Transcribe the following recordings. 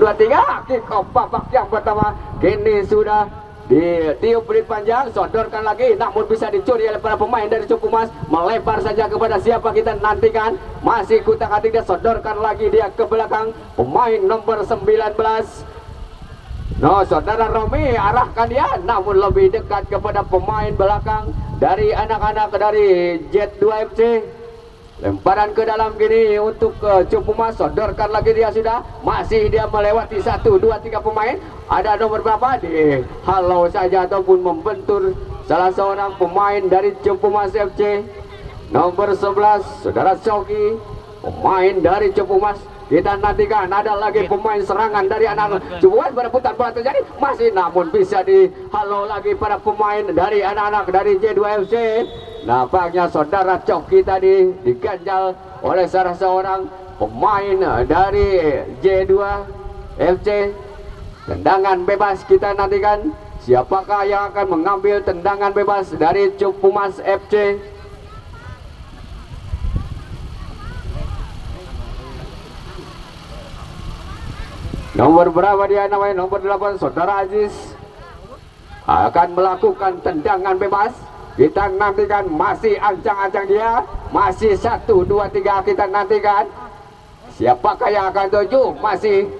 2-3 kick off babak yang pertama kini sudah ditiup berit panjang, sodorkan lagi namun bisa dicuri oleh para pemain dari Cupumas. Melebar saja kepada siapa kita nantikan, masih kutak-atik dia, sodorkan lagi dia ke belakang pemain nomor 19. No, saudara Romi arahkan dia namun lebih dekat kepada pemain belakang dari anak-anak dari Jet 2 FC. Lemparan ke dalam gini untuk Cupumas, sodorkan lagi dia sudah, masih dia melewati 1, 2, 3 pemain. Ada nomor berapa di halau saja ataupun membentur salah seorang pemain dari Cupumas FC. Nomor 11 saudara Soki, pemain dari Cupumas. Kita nantikan ada lagi pemain serangan dari anak Cupumas, berebutan bola terjadi masih namun bisa dihalau lagi para pemain dari anak-anak dari J2 FC. Nampaknya saudara Coki tadi diganjal oleh salah seorang pemain dari J2 FC. Tendangan bebas kita nantikan, siapakah yang akan mengambil tendangan bebas dari Cupumas FC. Nomor berapa dia namanya? Nomor 8 saudara Aziz akan melakukan tendangan bebas. Kita nantikan, masih ancang-ancang dia, masih 1, 2, 3 kita nantikan. Siapakah yang akan tuju? Masih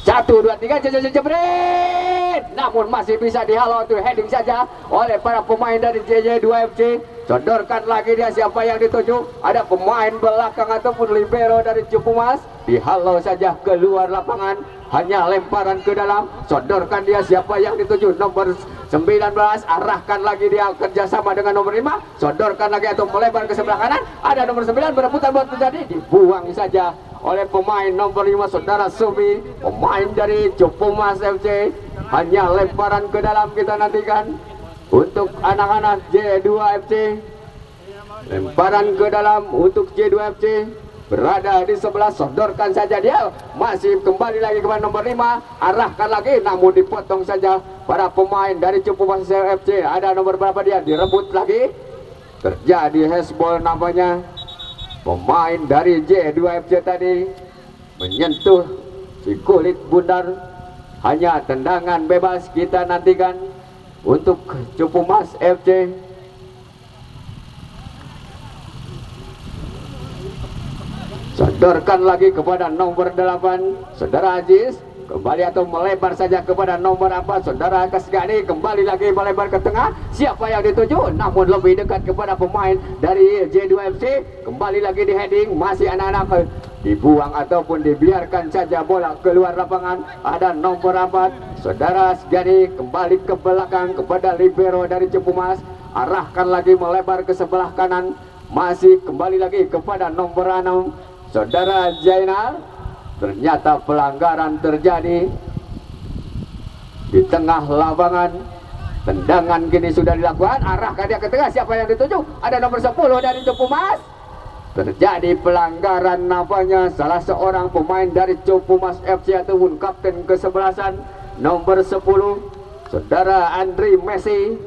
1, 2, 3 jebret, namun masih bisa dihalau tuh heading saja oleh para pemain dari JJ2 FC. Sodorkan lagi dia, siapa yang dituju? Ada pemain belakang ataupun libero dari Cupumas, dihalau saja keluar lapangan, hanya lemparan ke dalam. Sodorkan dia, siapa yang dituju? Nomor 19, arahkan lagi dia kerjasama dengan nomor 5, sodorkan lagi atau melebar ke sebelah kanan. Ada nomor 9 berebutan bola terjadi, dibuang saja oleh pemain nomor 5 saudara Subi, pemain dari Cupumas FC. Hanya lemparan ke dalam kita nantikan untuk anak-anak J2 FC. Lemparan ke dalam untuk J2 FC, berada di sebelah, sodorkan saja dia, masih kembali lagi kepada nomor 5, arahkan lagi namun dipotong saja para pemain dari Cupumas FC. Ada nomor berapa dia, direbut lagi, terjadi hashball namanya. Pemain dari J2 FC tadi menyentuh si kulit bundar. Hanya tendangan bebas kita nantikan untuk Cupumas FC. Sodorkan lagi kepada nomor 8 saudara Aziz, kembali atau melebar saja kepada nomor 4 saudara Kasgani, kembali lagi melebar ke tengah. Siapa yang dituju? Namun lebih dekat kepada pemain dari J2 FC. Kembali lagi di heading, masih anak-anak, dibuang ataupun dibiarkan saja bola keluar lapangan. Ada nomor 4 saudara Kasgani, kembali ke belakang kepada libero dari Cupumas, arahkan lagi melebar ke sebelah kanan, masih kembali lagi kepada nomor 6 saudara Zainal. Ternyata pelanggaran terjadi di tengah lapangan. Tendangan kini sudah dilakukan, arahkan dia ke tengah, siapa yang dituju? Ada nomor 10 dari Cupumas. Terjadi pelanggaran nampaknya salah seorang pemain dari Cupumas FC ataupun kapten kesebelasan nomor 10 saudara Andri Messi.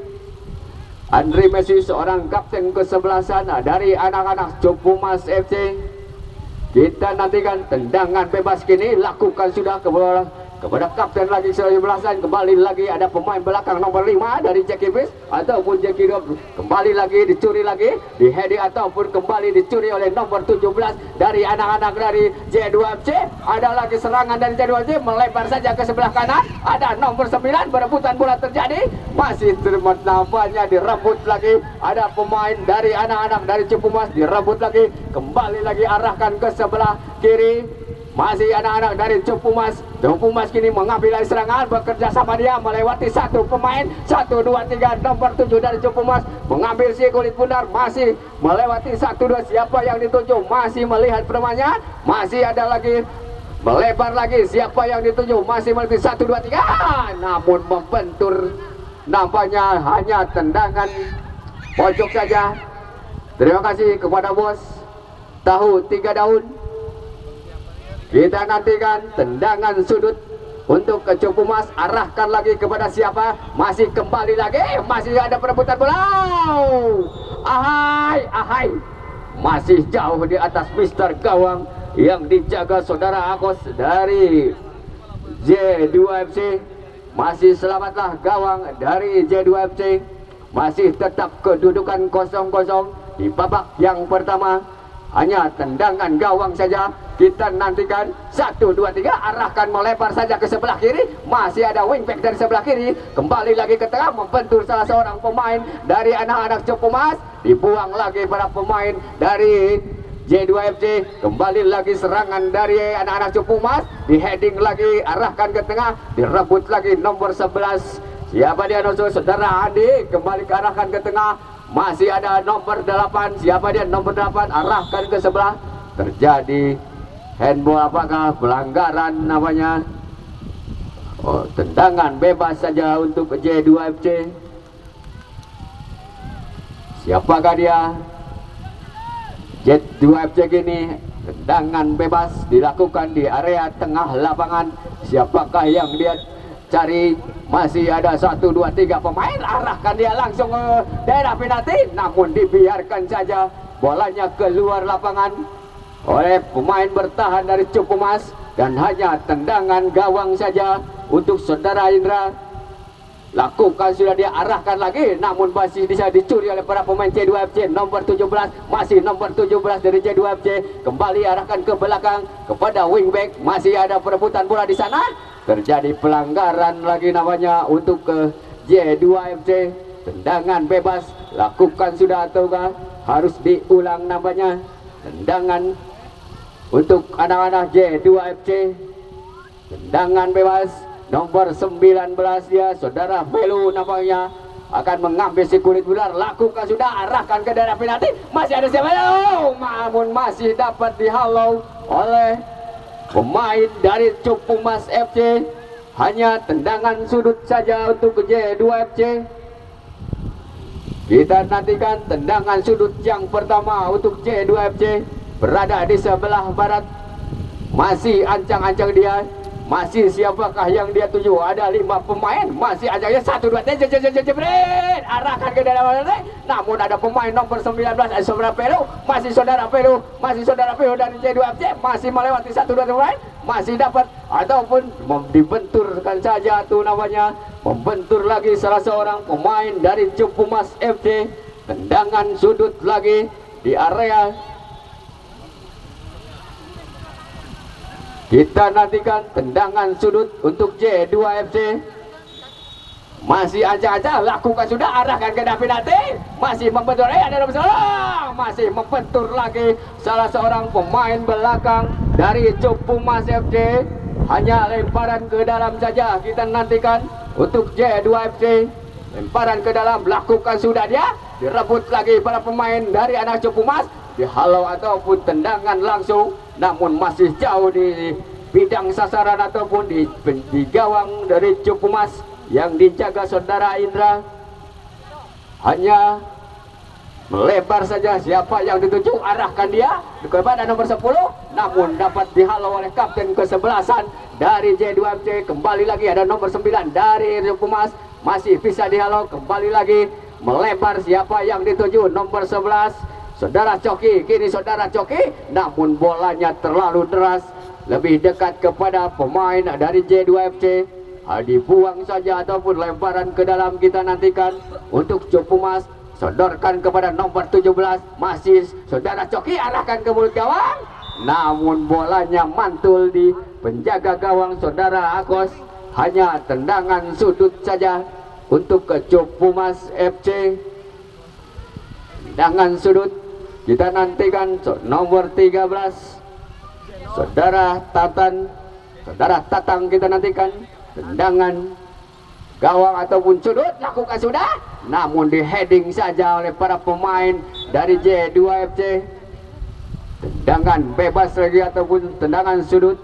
Andri Messi seorang kapten kesebelasan dari anak-anak Cupumas FC. Kita nantikan tendangan bebas kini lakukan sudah kepada kapten lagi 11-an. Kembali lagi ada pemain belakang nomor 5 dari Jackie Fish ataupun Jackie Dog, kembali lagi dicuri lagi di heading ataupun kembali dicuri oleh nomor 17 dari anak-anak dari J2 FC. Ada lagi serangan dari J2 FC, melebar saja ke sebelah kanan. Ada nomor 9, berebutan bola terjadi, masih nampaknya direbut lagi. Ada pemain dari anak-anak dari Cupumas, direbut lagi, kembali lagi arahkan ke sebelah kiri. Masih anak-anak dari Cupumas. Cupumas kini mengambil alih serangan, bekerja sama dia melewati 1 pemain, 1, 2, 3 nomor 7 dari Cupumas mengambil si kulit bundar, masih melewati 1, 2, siapa yang dituju? Masih melihat permainannya, masih ada lagi, melebar lagi, siapa yang dituju? Masih melewati 1, 2, 3, namun membentur. Nampaknya hanya tendangan pojok saja. Terima kasih kepada bos tahu 3 daun. Kita nantikan tendangan sudut untuk ke Cupumas, arahkan lagi kepada siapa? Masih kembali lagi, masih ada perebutan bola. Ahai, masih jauh di atas Mister Gawang yang dijaga saudara Akos dari J2FC. Masih selamatlah gawang dari J2FC, masih tetap kedudukan 0-0 di babak yang pertama. Hanya tendangan gawang saja kita nantikan. 1, 2, 3, arahkan melebar saja ke sebelah kiri. Masih ada wingback dari sebelah kiri, kembali lagi ke tengah, membentur salah seorang pemain dari anak-anak Cepumas. Dibuang lagi para pemain dari J2FC. Kembali lagi serangan dari anak-anak Cepumas, di heading lagi, arahkan ke tengah, direbut lagi nomor 11. Siapa dia, saudara Andi? Kembali ke arahkan ke tengah, masih ada nomor 8. Siapa dia, nomor 8? Arahkan ke sebelah. Terjadi handball, apakah pelanggaran namanya? Oh, tendangan bebas saja untuk J2FC. Siapakah dia? J2FC gini, tendangan bebas dilakukan di area tengah lapangan. Siapakah yang dia cari? Masih ada 1, 2, 3 pemain, arahkan dia langsung ke daerah penalti, namun dibiarkan saja bolanya keluar lapangan oleh pemain bertahan dari Cepumas, dan hanya tendangan gawang saja untuk saudara Indra. Lakukan sudah, dia arahkan lagi, namun masih bisa dicuri oleh para pemain J2FC. Nomor 17, masih nomor 17 dari J2FC, kembali arahkan ke belakang kepada wingback. Masih ada perebutan bola di sana, terjadi pelanggaran lagi namanya untuk ke J2FC. Tendangan bebas, lakukan sudah ataukah harus diulang namanya? Tendangan untuk anak-anak J2FC, tendangan bebas. Nomor 19 ya, saudara Velu nampaknya akan mengambil si kulit ular. Lakukan sudah, arahkan ke daerah penalti. Masih ada siapa? Namun masih dapat dihalau oleh pemain dari Cepumas FC. Hanya tendangan sudut saja untuk J2FC. Kita nantikan tendangan sudut yang pertama untuk J2FC, berada di sebelah barat. Masih ancang-ancang dia. Masih siapakah yang dia tuju? Ada 5 pemain. Masih aja 1, 2, 3, jebret, arahkan ke dalam mana? Namun ada pemain nomor 19, saudara Pelu. Masih saudara Pelu, masih saudara Pelu dari J2FC, masih melewati 1, 2 pemain, masih dapat ataupun dibenturkan saja tuh namanya. Membentur lagi salah seorang pemain dari Cepumas FC. Tendangan sudut lagi di area. Kita nantikan tendangan sudut untuk J2FC. Masih aja lakukan sudah, arahkan ke daerah penalti. Masih membentur, ada nomor 11. Masih membentur lagi salah seorang pemain belakang dari Cepumas FC. Hanya lemparan ke dalam saja. Kita nantikan untuk J2FC. Lemparan ke dalam, lakukan sudah dia. Direbut lagi para pemain dari anak Cepumas. Dihalau ataupun tendangan langsung, namun masih jauh di bidang sasaran ataupun di gawang dari Cepumas yang dijaga saudara Indra. Hanya melebar saja, siapa yang dituju, arahkan dia kepada nomor 10, namun dapat dihalau oleh kapten kesebelasan dari J2FC. Kembali lagi ada nomor 9 dari Cepumas, masih bisa dihalau, kembali lagi melebar, siapa yang dituju, nomor 11 saudara Coki. Kini saudara Coki, namun bolanya terlalu deras, lebih dekat kepada pemain dari J2FC. Dibuang saja ataupun lemparan ke dalam. Kita nantikan untuk Cepumas, sodorkan kepada nomor 17, masih saudara Coki, arahkan ke mulut gawang, namun bolanya mantul di penjaga gawang saudara Akos. Hanya tendangan sudut saja untuk ke Cepumas FC. Tendangan sudut. Kita nantikan nomor 13 saudara Tatang, kita nantikan tendangan gawang ataupun sudut, lakukan sudah, namun di heading saja oleh para pemain dari J2FC. Tendangan bebas lagi ataupun tendangan sudut,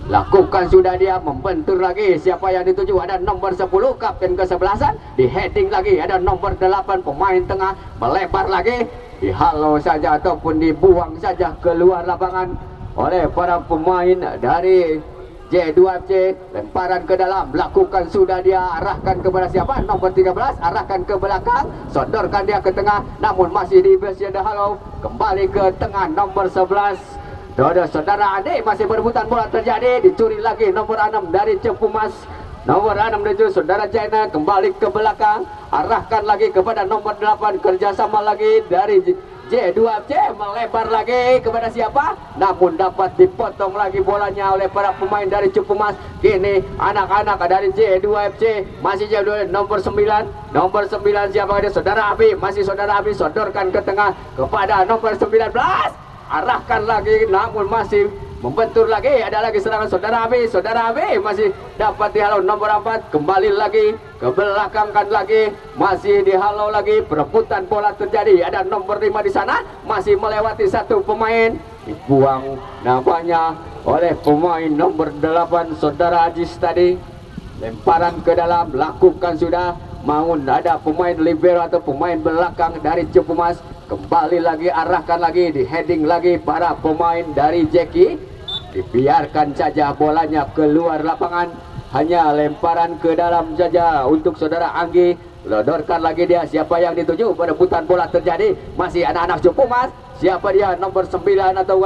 lakukan sudah dia, membentur lagi, siapa yang dituju, ada nomor 10 kapten kesebelasan, di heading lagi ada nomor 8 pemain tengah, melebar lagi, dihalau saja ataupun dibuang saja keluar lapangan oleh para pemain dari J2FC, lemparan ke dalam, lakukan sudah dia arahkan kepada siapa? Nomor 13, arahkan ke belakang, sodorkan dia ke tengah, namun masih di Besian Halo, kembali ke tengah nomor 11. Saudara adik masih berebutan bola terjadi, dicuri lagi nomor 6 dari Cepumas. Nomor 6 menuju saudara China, kembali ke belakang, arahkan lagi kepada nomor 8, kerjasama lagi dari J2FC, melebar lagi kepada siapa? Namun dapat dipotong lagi bolanya oleh para pemain dari Cepumas. Kini anak-anak dari J2FC, masih J2 nomor 9. Nomor 9 siapa dia? Saudara Abi, masih saudara Abi, sodorkan ke tengah kepada nomor 19. Arahkan lagi, namun masih membentur lagi, ada lagi serangan saudara Abi masih dapat dihalau nomor 4, kembali lagi ke belakang kan lagi, masih dihalau lagi, perebutan bola terjadi, ada nomor 5 di sana, masih melewati satu pemain, dibuang namanya oleh pemain nomor 8 saudara Ajis tadi. Lemparan ke dalam, lakukan sudah, mau ada pemain libero atau pemain belakang dari Cepumas, kembali lagi, arahkan lagi, di heading lagi para pemain dari Jeki, dibiarkan saja bolanya keluar lapangan, hanya lemparan ke dalam saja untuk saudara Anggi, lodorkan lagi dia, siapa yang dituju, perebutan bola terjadi, masih anak-anak Cepumas, siapa dia, nomor 9 atau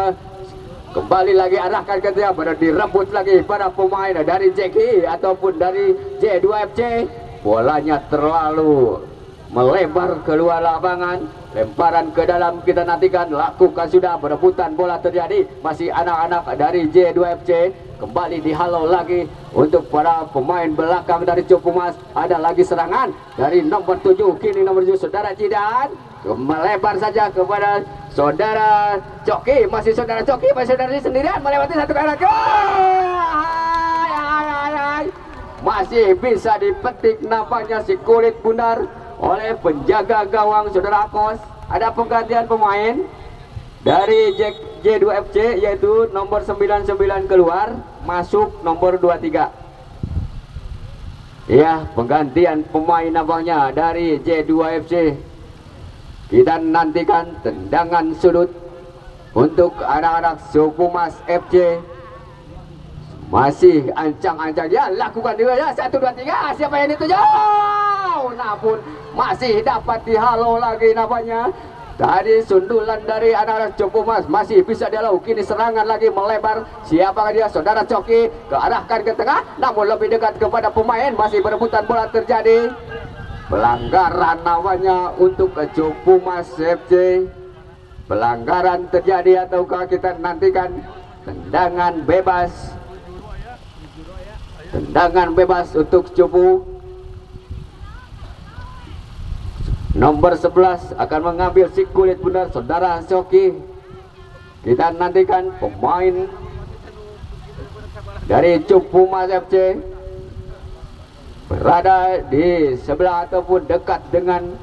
kembali lagi arahkan ke dia, direbut lagi para pemain dari Jeki ataupun dari J2FC, bolanya terlalu melebar keluar lapangan, lemparan ke dalam, kita nantikan, lakukan sudah, berebutan bola terjadi, masih anak-anak dari J2FC, kembali dihalau lagi untuk para pemain belakang dari Cepumas, ada lagi serangan dari nomor 7, kini nomor 7 saudara Cidan, melebar saja kepada saudara Coki, masih saudara Coki, masih saudara sendirian, melewati satu kali lagi, masih bisa dipetik nampaknya si kulit bundar oleh penjaga gawang saudara Akos. Ada penggantian pemain dari J2FC, yaitu nomor 99 keluar, masuk nomor 23. Ya, penggantian pemain nampaknya dari J2FC. Kita nantikan tendangan sudut untuk anak-anak Cepumas FC. Masih ancang-ancang dia, lakukan juga ya, 1, 2, 3, siapa yang dituju? Namun masih dapat dihalau lagi namanya. Tadi sundulan dari anak-anak Cepumas masih bisa dihalau, kini serangan lagi melebar, siapa dia? Saudara Coki, kearahkan ke tengah, namun lebih dekat kepada pemain, masih berebutan bola terjadi. Pelanggaran namanya untuk Cepumas FC. Pelanggaran terjadi ataukah kita nantikan tendangan bebas? Tendangan bebas untuk Cepu. Nomor 11 akan mengambil si kulit bundar saudara Coki. Kita nantikan pemain dari Cepumas FC berada di sebelah ataupun dekat dengan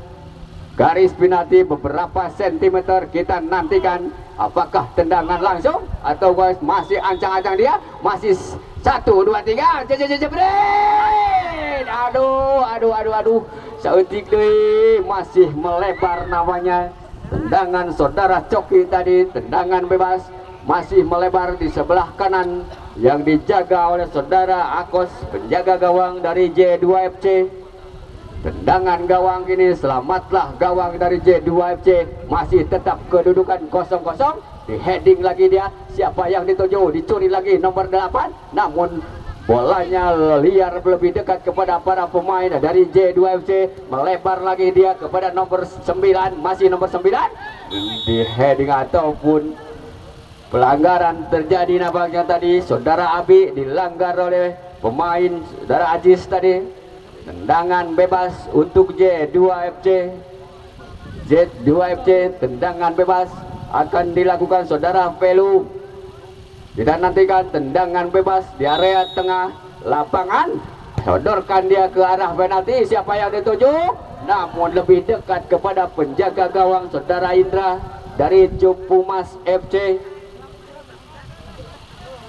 garis penalti beberapa sentimeter. Kita nantikan apakah tendangan langsung atau masih ancang-ancang dia, masih 1, 2, 3, jebret. Aduh, seetik deui masih melebar namanya. Tendangan saudara Coki tadi, tendangan bebas, masih melebar di sebelah kanan yang dijaga oleh saudara Akos, penjaga gawang dari J2FC. Tendangan gawang ini, selamatlah gawang dari J2FC, masih tetap kedudukan 0-0. Di heading lagi dia, siapa yang dituju, dicuri lagi nomor 8, namun bolanya liar lebih dekat kepada para pemain dari J2FC, melebar lagi dia kepada nomor 9, masih nomor 9, di heading ataupun pelanggaran terjadi nampaknya tadi. Saudara Abi dilanggar oleh pemain saudara Ajis tadi. Tendangan bebas untuk J2FC. Tendangan bebas akan dilakukan saudara Velu. Kita nantikan tendangan bebas di area tengah lapangan, sodorkan dia ke arah penalti, siapa yang dituju, namun lebih dekat kepada penjaga gawang saudara Indra dari Cepumas FC.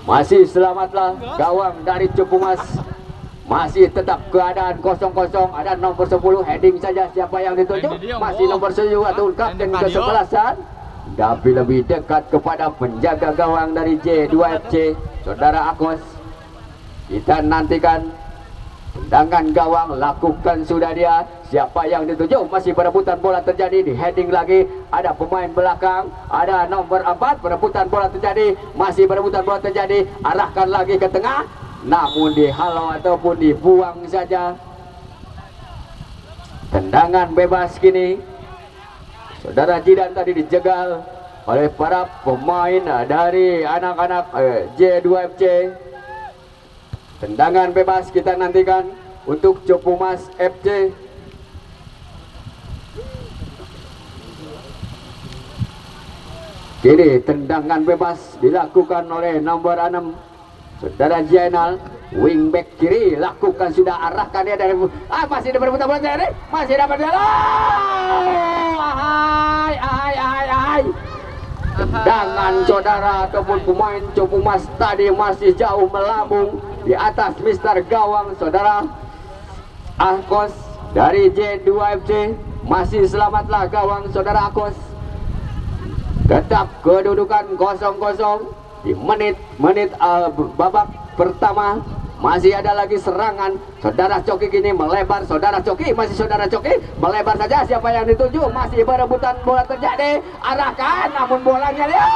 Masih selamatlah gawang dari Cepumas, masih tetap keadaan 0-0. Ada nomor 10 heading saja, siapa yang dituju, masih nomor 7 atau kapten ke-11an, tapi lebih dekat kepada penjaga gawang dari J2FC saudara Akos. Kita nantikan tendangan gawang, lakukan sudah dia. Siapa yang dituju? Masih perebutan bola terjadi, di heading lagi. Ada pemain belakang, ada nomor 4. Perebutan bola terjadi, masih perebutan bola terjadi. Arahkan lagi ke tengah, namun dihalau ataupun dibuang saja. Tendangan bebas kini. Saudara Jidan tadi dijegal oleh para pemain dari anak-anak J2FC. Tendangan bebas kita nantikan untuk Copumas FC. Kini tendangan bebas dilakukan oleh nomor 6 Saudara Jainal, wingback kiri, lakukan sudah, arahkan dia dari masih dapat berebut bola ini, masih dapat dia. Tendangan saudara ataupun pemain Copumas tadi masih jauh melambung di atas Mister Gawang saudara Akos dari J2FC. Masih selamatlah gawang saudara Akos. Tetap kedudukan 0-0 di menit babak pertama. Masih ada lagi serangan. Saudara Coki kini melebar. Saudara Coki, masih saudara Coki melebar saja. Siapa yang dituju? Masih berebutan bola terjadi. Arahkan, namun bolanya dia.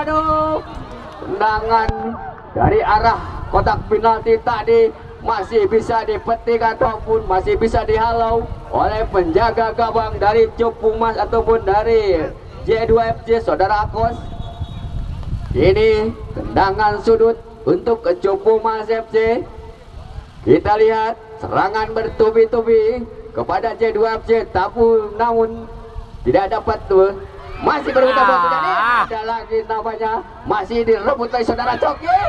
Aduh. Tendangan dari arah kotak penalti tadi masih bisa dipetik ataupun masih bisa dihalau oleh penjaga gawang dari Copumas ataupun dari J2FC saudara Akos. Ini tendangan sudut untuk Copumas FC. Kita lihat serangan bertubi-tubi kepada J2FC, tapi namun tidak dapat tuh. Masih berebutan bola terjadi. Ada lagi namanya, masih direbut oleh saudara Coki.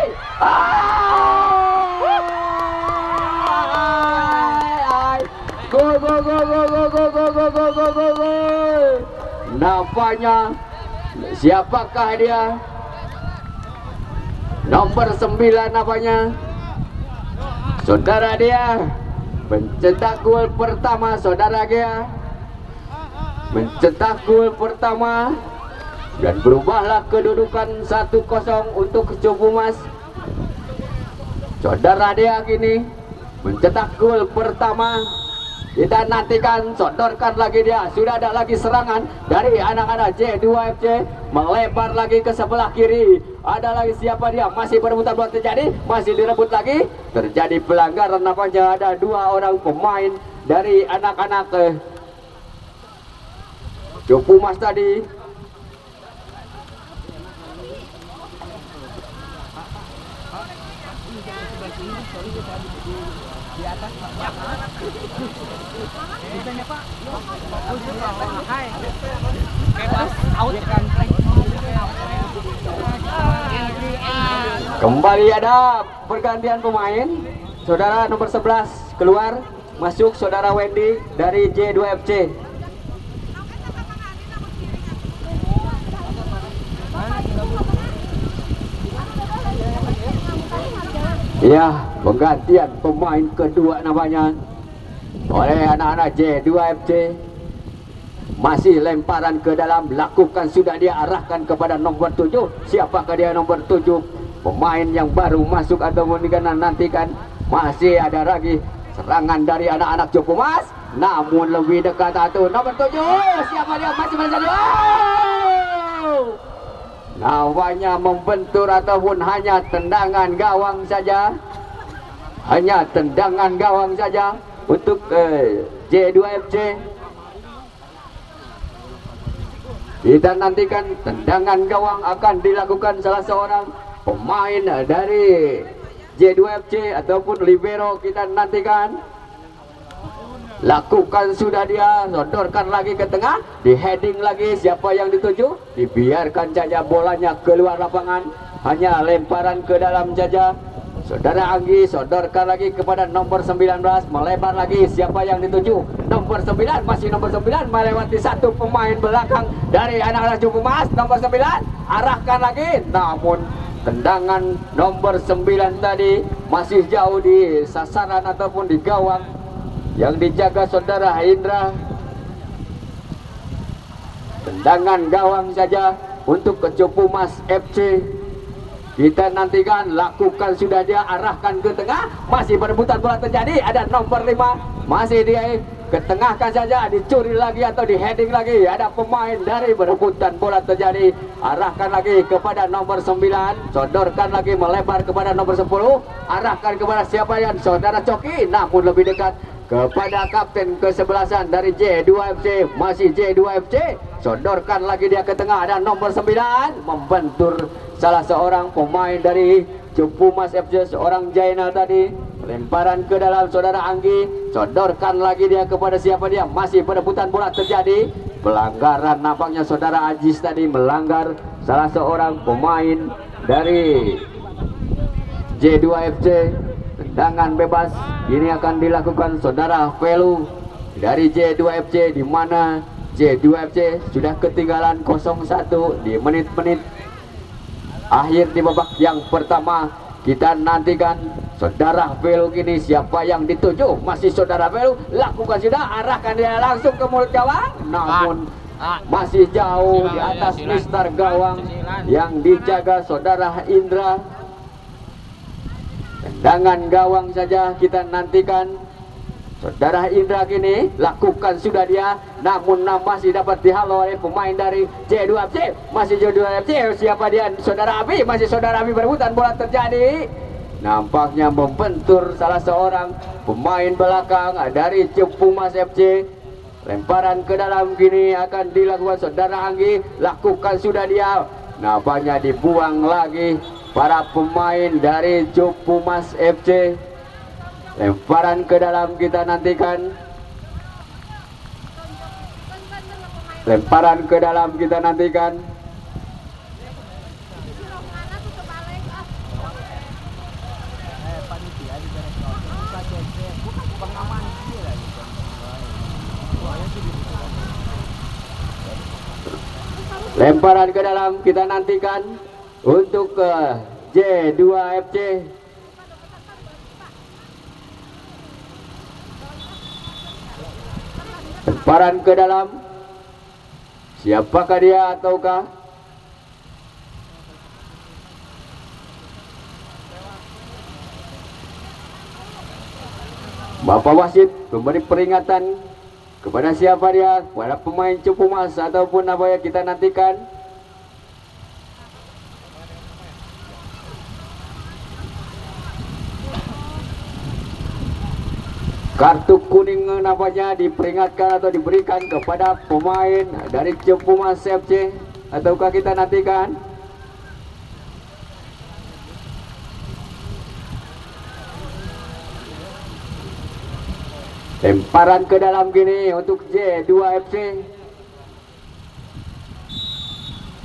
Go. Nampaknya siapakah dia? Nomor 9 namanya. Saudara dia mencetak gol pertama, saudara dia mencetak gol pertama dan berubahlah kedudukan 1-0 untuk Copumas. Saudara dia kini mencetak gol pertama. Kita nantikan, sodorkan lagi dia. Sudah ada lagi serangan dari anak-anak J2FC, melebar lagi ke sebelah kiri. Ada lagi siapa dia? Masih berebutan bola terjadi, masih direbut lagi. Terjadi pelanggaran nampaknya, ada 2 orang pemain dari anak-anak Copumas tadi. Kembali ada pergantian pemain. Saudara nomor 11 keluar, masuk saudara Wendy dari J2FC. Ya, penggantian pemain kedua namanya oleh anak-anak J2FC. Masih lemparan ke dalam, lakukan sudah dia, arahkan kepada nomor 7. Siapakah dia nomor 7? Pemain yang baru masuk ataupun nantikan. Masih ada lagi serangan dari anak-anak Copumas, namun lebih dekat satu nomor 7. Siapa dia? Masih menjadi nampaknya membentur ataupun hanya tendangan gawang saja. Hanya tendangan gawang saja untuk J2FC. Kita nantikan tendangan gawang akan dilakukan salah seorang pemain dari J2FC ataupun libero. Kita nantikan, lakukan sudah dia, sodorkan lagi ke tengah, di heading lagi. Siapa yang dituju? Dibiarkan saja bolanya keluar lapangan, hanya lemparan ke dalam saja. Saudara Anggi sodorkan lagi kepada nomor 19, melebar lagi. Siapa yang dituju? Nomor 9, masih nomor 9 melewati satu pemain belakang dari anak-anak Copumas. Nomor 9 arahkan lagi, namun tendangan nomor 9 tadi masih jauh di sasaran ataupun di gawang yang dijaga saudara Indra. Tendangan gawang saja untuk Copumas FC. kita nantikan, lakukan sudah dia, arahkan ke tengah, masih perebutan bola terjadi, ada nomor 5 masih dia ketengahkan saja, dicuri lagi atau di heading lagi, ada pemain dari perebutan bola terjadi, arahkan lagi kepada nomor 9, sodorkan lagi melebar kepada nomor 10, arahkan kepada siapa yang saudara Coki, namun lebih dekat kepada kapten kesebelasan dari J2FC, masih J2FC, sodorkan lagi dia ke tengah, ada nomor 9 membentur salah seorang pemain dari Cepumas FC, seorang Jainal tadi, lemparan ke dalam saudara Anggi, sodorkan lagi dia kepada siapa dia, masih perebutan bola terjadi, pelanggaran nampaknya saudara Ajis tadi melanggar salah seorang pemain dari J2FC. Tendangan bebas ini akan dilakukan saudara Velu dari J2FC, di mana J2FC sudah ketinggalan 0-1 di menit-menit akhir di babak yang pertama. Kita nantikan saudara Velu kini siapa yang dituju, masih saudara Velu, lakukan sudah, arahkan dia langsung ke mulut gawang, namun masih jauh di atas mister gawang yang dijaga saudara Indra. Tendangan gawang saja kita nantikan saudara Indra kini, lakukan sudah dia, namun masih dapat dihalau oleh pemain dari J2FC, masih J2FC, siapa dia, saudara Abi, masih saudara Abi berebutan bola terjadi, nampaknya membentur salah seorang pemain belakang dari Cepumas FC. Lemparan ke dalam kini akan dilakukan saudara Anggi, lakukan sudah dia, nampaknya dibuang lagi para pemain dari Cepumas FC. Lemparan ke dalam kita nantikan, lemparan ke dalam kita nantikan. Lemparan ke dalam kita nantikan untuk ke J2FC. Lemparan ke dalam, siapakah dia ataukah Bapak wasit memberi peringatan kepada siapa dia, kepada pemain Cepumas ataupun apa yang kita nantikan. Kartu kuning nampaknya diperingatkan atau diberikan kepada pemain dari Cepumas FC, ataukah kita nantikan. Lemparan ke dalam gini untuk J2FC.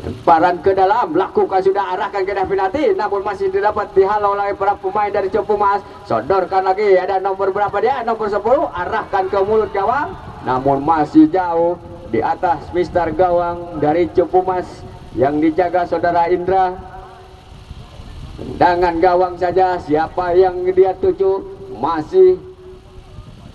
Lemparan ke dalam, lakukan sudah, arahkan ke penalti, namun masih dapat dihalau oleh para pemain dari Cepumas. Sodorkan lagi, ada nomor berapa dia, nomor 10, arahkan ke mulut gawang, namun masih jauh di atas mister gawang dari Cepumas yang dijaga saudara Indra. Tendangan gawang saja, siapa yang dia tuju, masih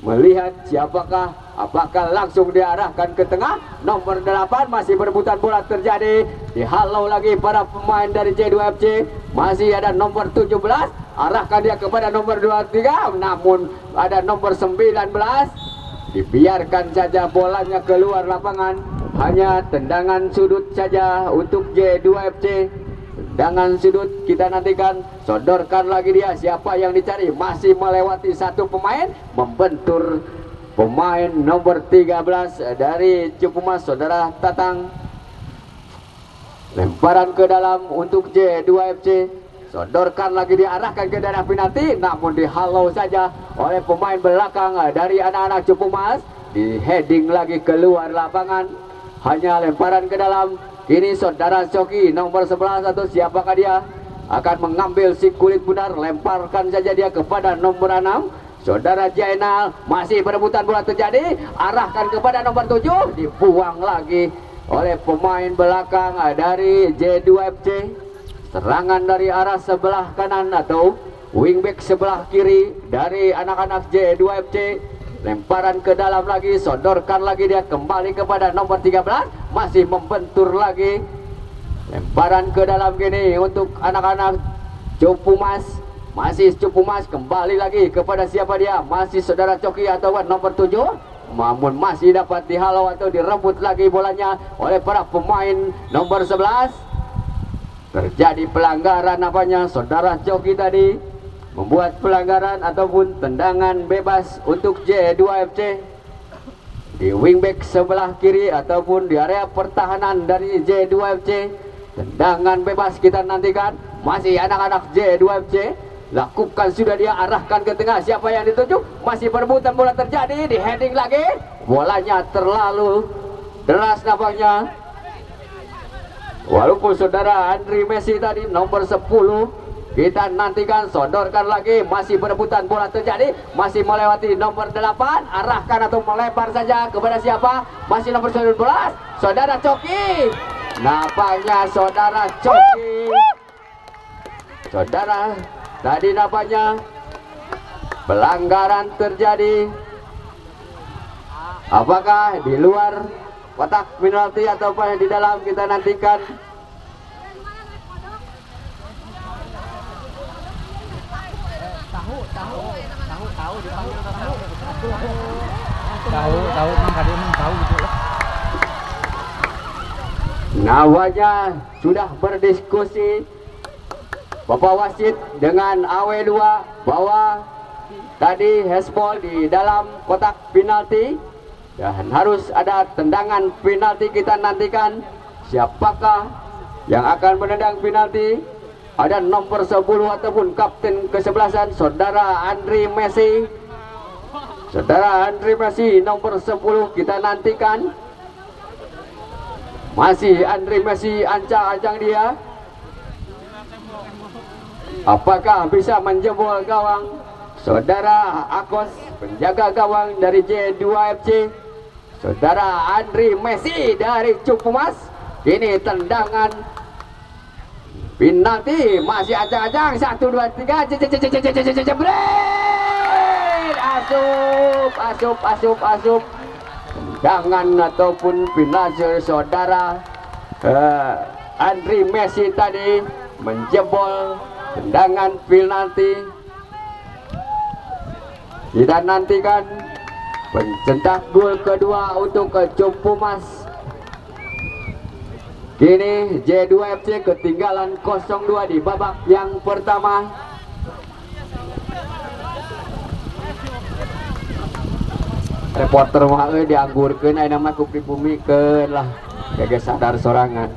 melihat siapakah, apakah langsung diarahkan ke tengah. Nomor 8 masih berebutan bola terjadi, dihalau lagi para pemain dari J2FC, masih ada nomor 17, arahkan dia kepada nomor 23, namun ada nomor 19, dibiarkan saja bolanya keluar lapangan. Hanya tendangan sudut saja untuk J2FC. Tendangan sudut kita nantikan, sodorkan lagi dia, siapa yang dicari, masih melewati satu pemain, membentur pemain nomor 13 dari Cepumas, saudara Tatang. Lemparan ke dalam untuk J2FC, sodorkan lagi, diarahkan ke daerah penalti, namun dihalau saja oleh pemain belakang dari anak-anak Cepumas, di heading lagi keluar lapangan. Hanya lemparan ke dalam. Kini saudara Coki nomor 11 atau siapakah dia akan mengambil si kulit bundar, lemparkan saja dia kepada nomor 6 saudara Jainal, masih perebutan bola terjadi, arahkan kepada nomor 7, dibuang lagi oleh pemain belakang dari J2FC. Serangan dari arah sebelah kanan atau wingback sebelah kiri dari anak-anak J2FC. Lemparan ke dalam lagi, sodorkan lagi dia kembali kepada nomor 13, masih membentur lagi lemparan ke dalam gini untuk anak-anak Cupu Mas. Masih Cupu Mas kembali lagi kepada siapa dia? Masih saudara Coki atau nomor 7. Namun masih dapat dihalau atau direbut lagi bolanya oleh para pemain nomor 11. Terjadi pelanggaran apanya saudara Coki tadi, membuat pelanggaran ataupun tendangan bebas untuk J2FC di wingback sebelah kiri ataupun di area pertahanan dari J2FC. Tendangan bebas kita nantikan. Masih anak-anak J2FC, lakukan sudah, dia arahkan ke tengah. Siapa yang dituju? Masih perebutan bola terjadi, di heading lagi. Bolanya terlalu deras nampaknya. Walaupun saudara Andri Messi tadi nomor 10, kita nantikan, sodorkan lagi. Masih perebutan bola terjadi, masih melewati nomor 8, arahkan atau melebar saja kepada siapa? Masih nomor 19, saudara Coki. Nampaknya saudara Coki, saudara tadi nampaknya pelanggaran terjadi. Apakah di luar kotak penalti atau di dalam, kita nantikan. Nawanya sudah berdiskusi Bapak wasit dengan AW2 bahwa tadi handball di dalam kotak penalti dan harus ada tendangan penalti. Kita nantikan siapakah yang akan menendang penalti. Ada nomor 10 ataupun kapten ke-11 saudara Andri Messi. Saudara Andri Messi nomor 10, kita nantikan. Masih Andri Messi ancang-ancang dia. Apakah bisa menjebol gawang saudara Akos, penjaga gawang dari J2FC. Saudara Andri Messi dari Cupu Mas. Ini tendangan penalti, masih ancang-ancang. 1, 2, 3, jebret, asup. Tendangan ataupun penalti saudara Andri Messi tadi menjebol tendangan penalti. Kita nantikan pencetak gol kedua untuk Cupu Mas. Kini J2FC ketinggalan 0-2 di babak yang pertama. Reporter mah dianggurkeun aya nama kuk dibumikeun lah. Jaga sadar sorangan.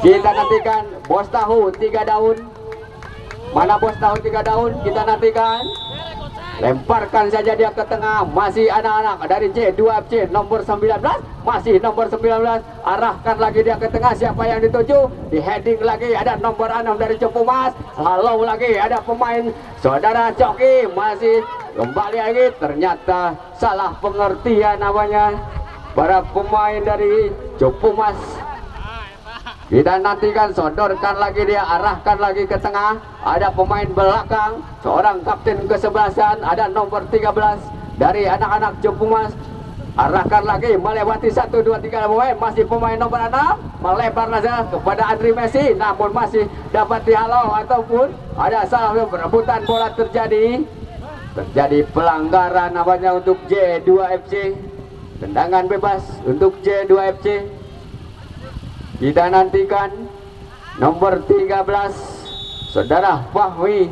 Kita nantikan bos tahu 3 daun. Mana bos tahu 3 daun? Kita nantikan. Lemparkan saja dia ke tengah. Masih anak-anak dari J2FC nomor 19. Masih nomor 19. Arahkan lagi dia ke tengah. Siapa yang dituju? Di heading lagi ada nomor 6 dari Cupu Mas. Halau lagi ada pemain saudara Coki. Masih kembali lagi. Ternyata salah pengertian namanya para pemain dari Cupu Mas. Kita nantikan, sodorkan lagi dia, arahkan lagi ke tengah. Ada pemain belakang, seorang kapten ke-11, ada nomor 13 dari anak-anak Cupu Mas. Arahkan lagi, melewati 1, 2, 3 pemain. Masih pemain nomor 6, melebar saja kepada Andri Messi. Namun masih dapat dihalau ataupun ada salah perebutan bola terjadi. Terjadi pelanggaran namanya untuk J2FC. Tendangan bebas untuk J2FC. Kita nantikan nomor 13 saudara Fahmi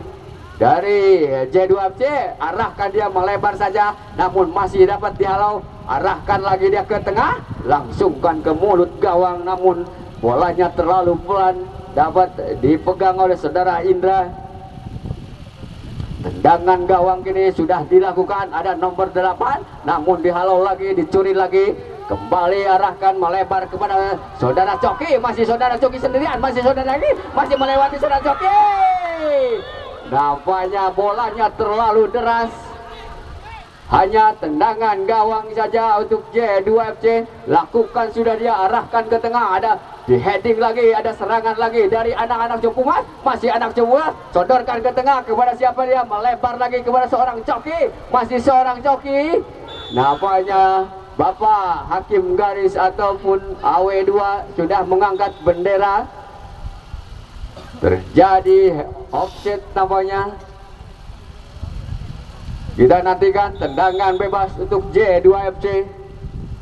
dari J2FC. Arahkan dia, melebar saja, namun masih dapat dihalau. Arahkan lagi dia ke tengah, langsungkan ke mulut gawang, namun bolanya terlalu pelan, dapat dipegang oleh saudara Indra. Tendangan gawang kini sudah dilakukan, ada nomor 8, namun dihalau lagi, dicuri lagi. Kembali arahkan, melebar kepada saudara Coki. Masih saudara Coki sendirian, masih saudara lagi, masih melewati saudara Coki. Nampaknya bolanya terlalu deras. Hanya tendangan gawang saja untuk J2FC. Lakukan sudah dia, arahkan ke tengah. Ada di heading lagi, ada serangan lagi dari anak-anak Cupu Mas. Masih anak Cupu Mas, sodorkan ke tengah kepada siapa dia, melebar lagi kepada seorang Coki. Masih seorang Coki. Nampaknya Bapak Hakim Garis ataupun AW2 sudah mengangkat bendera. Terjadi offset namanya. Kita nantikan tendangan bebas untuk J2FC.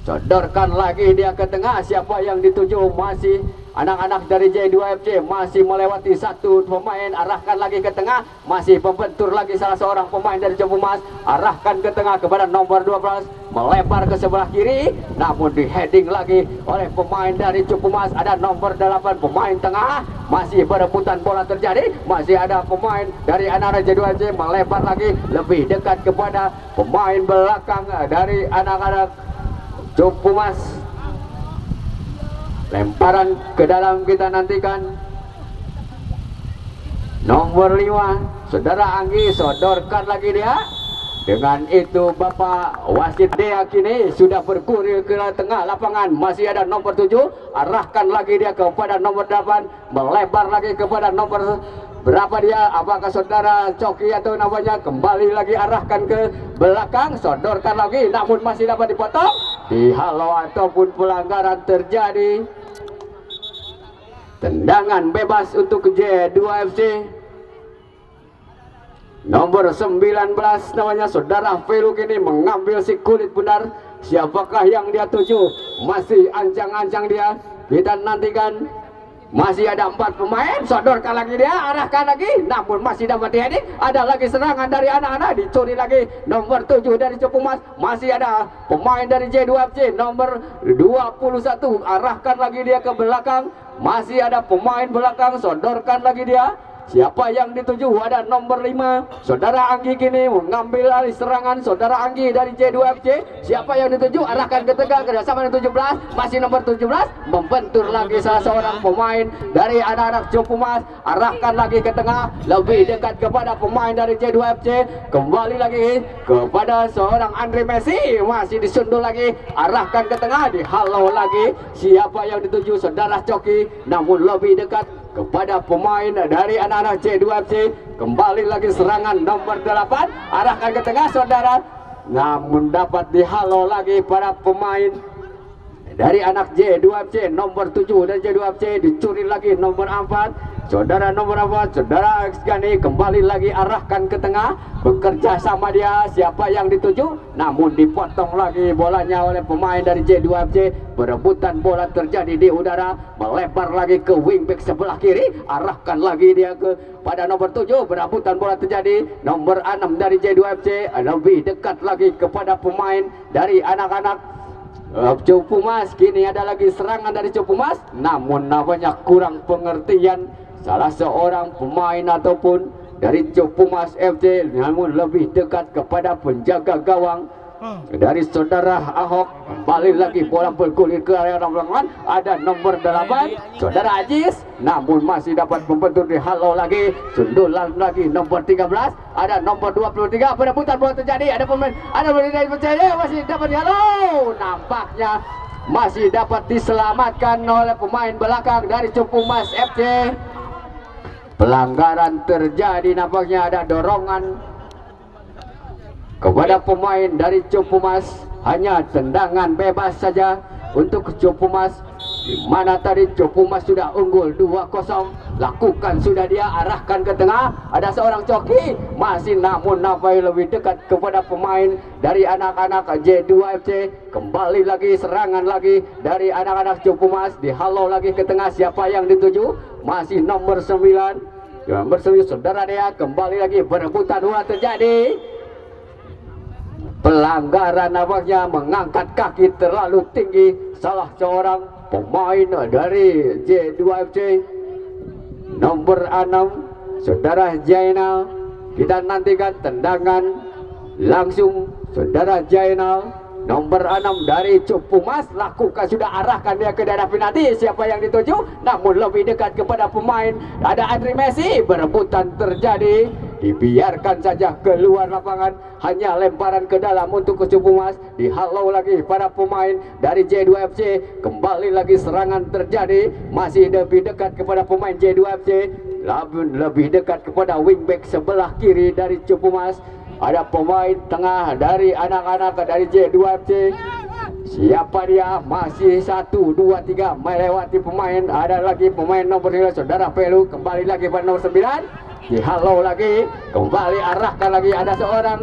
Sodorkan lagi dia ke tengah. Siapa yang dituju? Masih anak-anak dari J2FC. Masih melewati satu pemain. Arahkan lagi ke tengah. Masih membentur lagi salah seorang pemain dari Cepumas. Arahkan ke tengah kepada nomor 12. Melebar ke sebelah kiri. Namun di heading lagi oleh pemain dari Cepumas. Ada nomor 8 pemain tengah. Masih berebutan bola terjadi. Masih ada pemain dari anak-anak J2FC. Melebar lagi. Lebih dekat kepada pemain belakang dari anak-anak Cepumas. Lemparan ke dalam kita nantikan. Nomor 5 Saudara Anggi, sodorkan lagi dia. Dengan itu Bapak wasit dia kini sudah berkurir ke tengah lapangan. Masih ada nomor 7. Arahkan lagi dia kepada nomor 8. Melebar lagi kepada nomor berapa dia? Apakah saudara Coki atau namanya? Kembali lagi arahkan ke belakang. Sodorkan lagi. Namun masih dapat dipotong. Dihalau ataupun pelanggaran terjadi. Tendangan bebas untuk J2FC. Nomor 19 namanya saudara Velu kini mengambil si kulit benar. Siapakah yang dia tuju? Masih ancang-ancang dia. Kita nantikan. Masih ada 4 pemain. Sodorkan lagi dia, arahkan lagi. Namun masih dapat heading. Ada lagi serangan dari anak-anak. Dicuri lagi nomor 7 dari Cepumas. Masih ada pemain dari J2FC nomor 21. Arahkan lagi dia ke belakang. Masih ada pemain belakang. Sodorkan lagi dia. Siapa yang dituju? Ada nomor 5 saudara Anggi kini mengambil alih serangan. Saudara Anggi dari J2FC. Siapa yang dituju? Arahkan ke tengah kerjasama dengan 17. Masih nomor 17. Membentur lagi salah seorang pemain dari anak-anak Cepumas. Arahkan lagi ke tengah. Lebih dekat kepada pemain dari J2FC. Kembali lagi kepada seorang Andre Messi. Masih disundul lagi. Arahkan ke tengah. Dihalau lagi. Siapa yang dituju? Saudara Coki. Namun lebih dekat kepada pemain dari anak-anak J2FC. Kembali lagi serangan nomor 8. Arahkan ke tengah saudara. Namun dapat dihalau lagi para pemain dari anak J2FC. Nomor 7 dari J2FC dicuri lagi nomor 4. Saudara nomor 4 saudara Gani. Kembali lagi arahkan ke tengah. Bekerja sama dia. Siapa yang dituju? Namun dipotong lagi bolanya oleh pemain dari J2FC. Berebutan bola terjadi di udara. Melebar lagi ke wingback sebelah kiri. Arahkan lagi dia ke pada nomor 7. Berebutan bola terjadi. Nomor 6 dari J2FC lebih dekat lagi kepada pemain dari anak-anak Cepumas. Kini ada lagi serangan dari Cepumas. Namun namanya kurang pengertian salah seorang pemain ataupun dari Cepumas FC. Namun lebih dekat kepada penjaga gawang dari saudara Ahok. Kembali lagi bola bergulir ke area lapangan. Ada nomor 8 saudara Ajis. Namun masih dapat membentur. Dihalau lagi. Sundulan lagi nomor 13. Ada nomor 23. Perebutan bola terjadi. Ada pemain. Ada pemain dari percaya. Masih dapat dihalau. Nampaknya masih dapat diselamatkan oleh pemain belakang dari Cepumas FC. Pelanggaran terjadi. Nampaknya ada dorongan kepada pemain dari Cepumas. Hanya tendangan bebas saja untuk Cepumas, di mana tadi Cepumas sudah unggul 2-0. Lakukan sudah dia. Arahkan ke tengah. Ada seorang Coki. Masih namun napai lebih dekat kepada pemain dari anak-anak J2FC. Kembali lagi serangan lagi dari anak-anak Cepumas. Dihalau lagi ke tengah. Siapa yang dituju? Masih nomor 9. Nomor 9 saudara dia. Kembali lagi berebutan bola terjadi. Pelanggaran nampaknya mengangkat kaki terlalu tinggi salah seorang pemain dari J2FC. Nomor 6 saudara Jainal. Kita nantikan tendangan langsung saudara Jainal. Nomor 6 dari Cepumas. Lakukan sudah, arahkan dia ke daerah penalti. Siapa yang dituju? Namun lebih dekat kepada pemain. Ada Andre Messi. Berebutan terjadi. Dibiarkan saja keluar lapangan. Hanya lemparan ke dalam untuk Cepumas. Dihalau lagi para pemain dari J2FC. Kembali lagi serangan terjadi. Masih lebih dekat kepada pemain J2FC. Lebih dekat kepada wingback sebelah kiri dari Cepumas. Ada pemain tengah dari anak-anak dari J2FC. Siapa dia? Masih 1, 2, 3 melewati pemain. Ada lagi pemain nomor 9 saudara Velu. Kembali lagi pada nomor 9. Dihalau lagi. Kembali arahkan lagi. Ada seorang.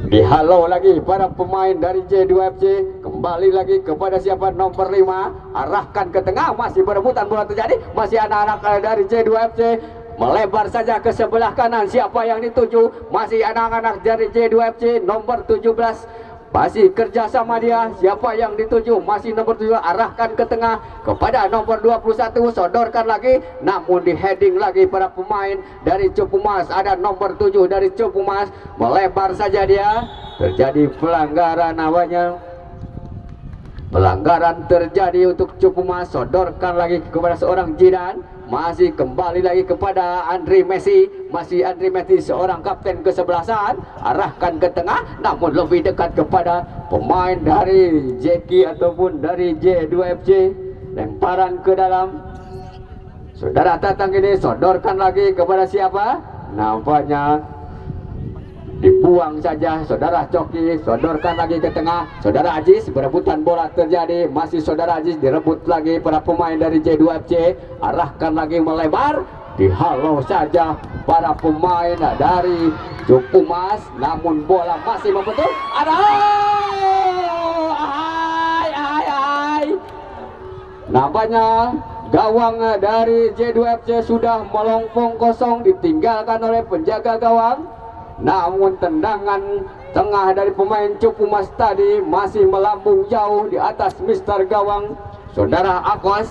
Dihalau lagi pada pemain dari J2FC. Kembali lagi kepada siapa? Nomor 5. Arahkan ke tengah. Masih berebutan bola terjadi. Masih anak-anak dari J2FC. Melebar saja ke sebelah kanan. Siapa yang dituju? Masih anak-anak dari J2FC nomor 17. Masih kerjasama dia. Siapa yang dituju? Masih nomor 7. Arahkan ke tengah kepada nomor 21. Sodorkan lagi. Namun di heading lagi para pemain dari Cupumas. Ada nomor 7 dari Cupumas. Melebar saja dia. Terjadi pelanggaran namanya. Pelanggaran terjadi untuk Cupumas. Sodorkan lagi kepada seorang Jidan. Masih kembali lagi kepada Andri Messi. Masih Andri Messi seorang kapten kesebelasan. Arahkan ke tengah. Namun lebih dekat kepada pemain dari Jeki ataupun dari J2FC. Lemparan ke dalam. Saudara Tatang ini sodorkan lagi kepada siapa? Nampaknya dibuang saja. Saudara Coki sodorkan lagi ke tengah. Saudara Aziz berebutan bola terjadi. Masih saudara Aziz direbut lagi para pemain dari J2FC. Arahkan lagi melebar. Dihalau saja para pemain dari Cupumas. Namun bola masih membetul. Ada nampaknya gawang dari J2FC sudah melompong kosong. Ditinggalkan oleh penjaga gawang. Namun tendangan tengah dari pemain Cupumas tadi masih melambung jauh di atas Mister Gawang. Saudara Akos,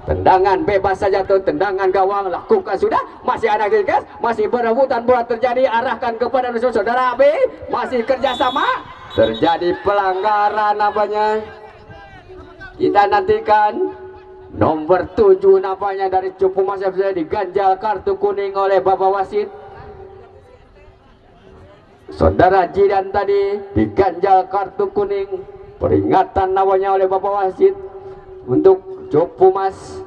tendangan bebas saja tuh, tendangan gawang lakukan sudah. Masih ada gegas, masih berebutan bola terjadi. Arahkan kepada musuh saudara AB. Masih kerjasama. Terjadi pelanggaran namanya. Kita nantikan nomor 7 namanya dari Cupumas FC diganjal kartu kuning oleh Bapak Wasit. Saudara Jidan tadi diganjal kartu kuning. Peringatan namanya oleh Bapak Wasit untuk Cupumas.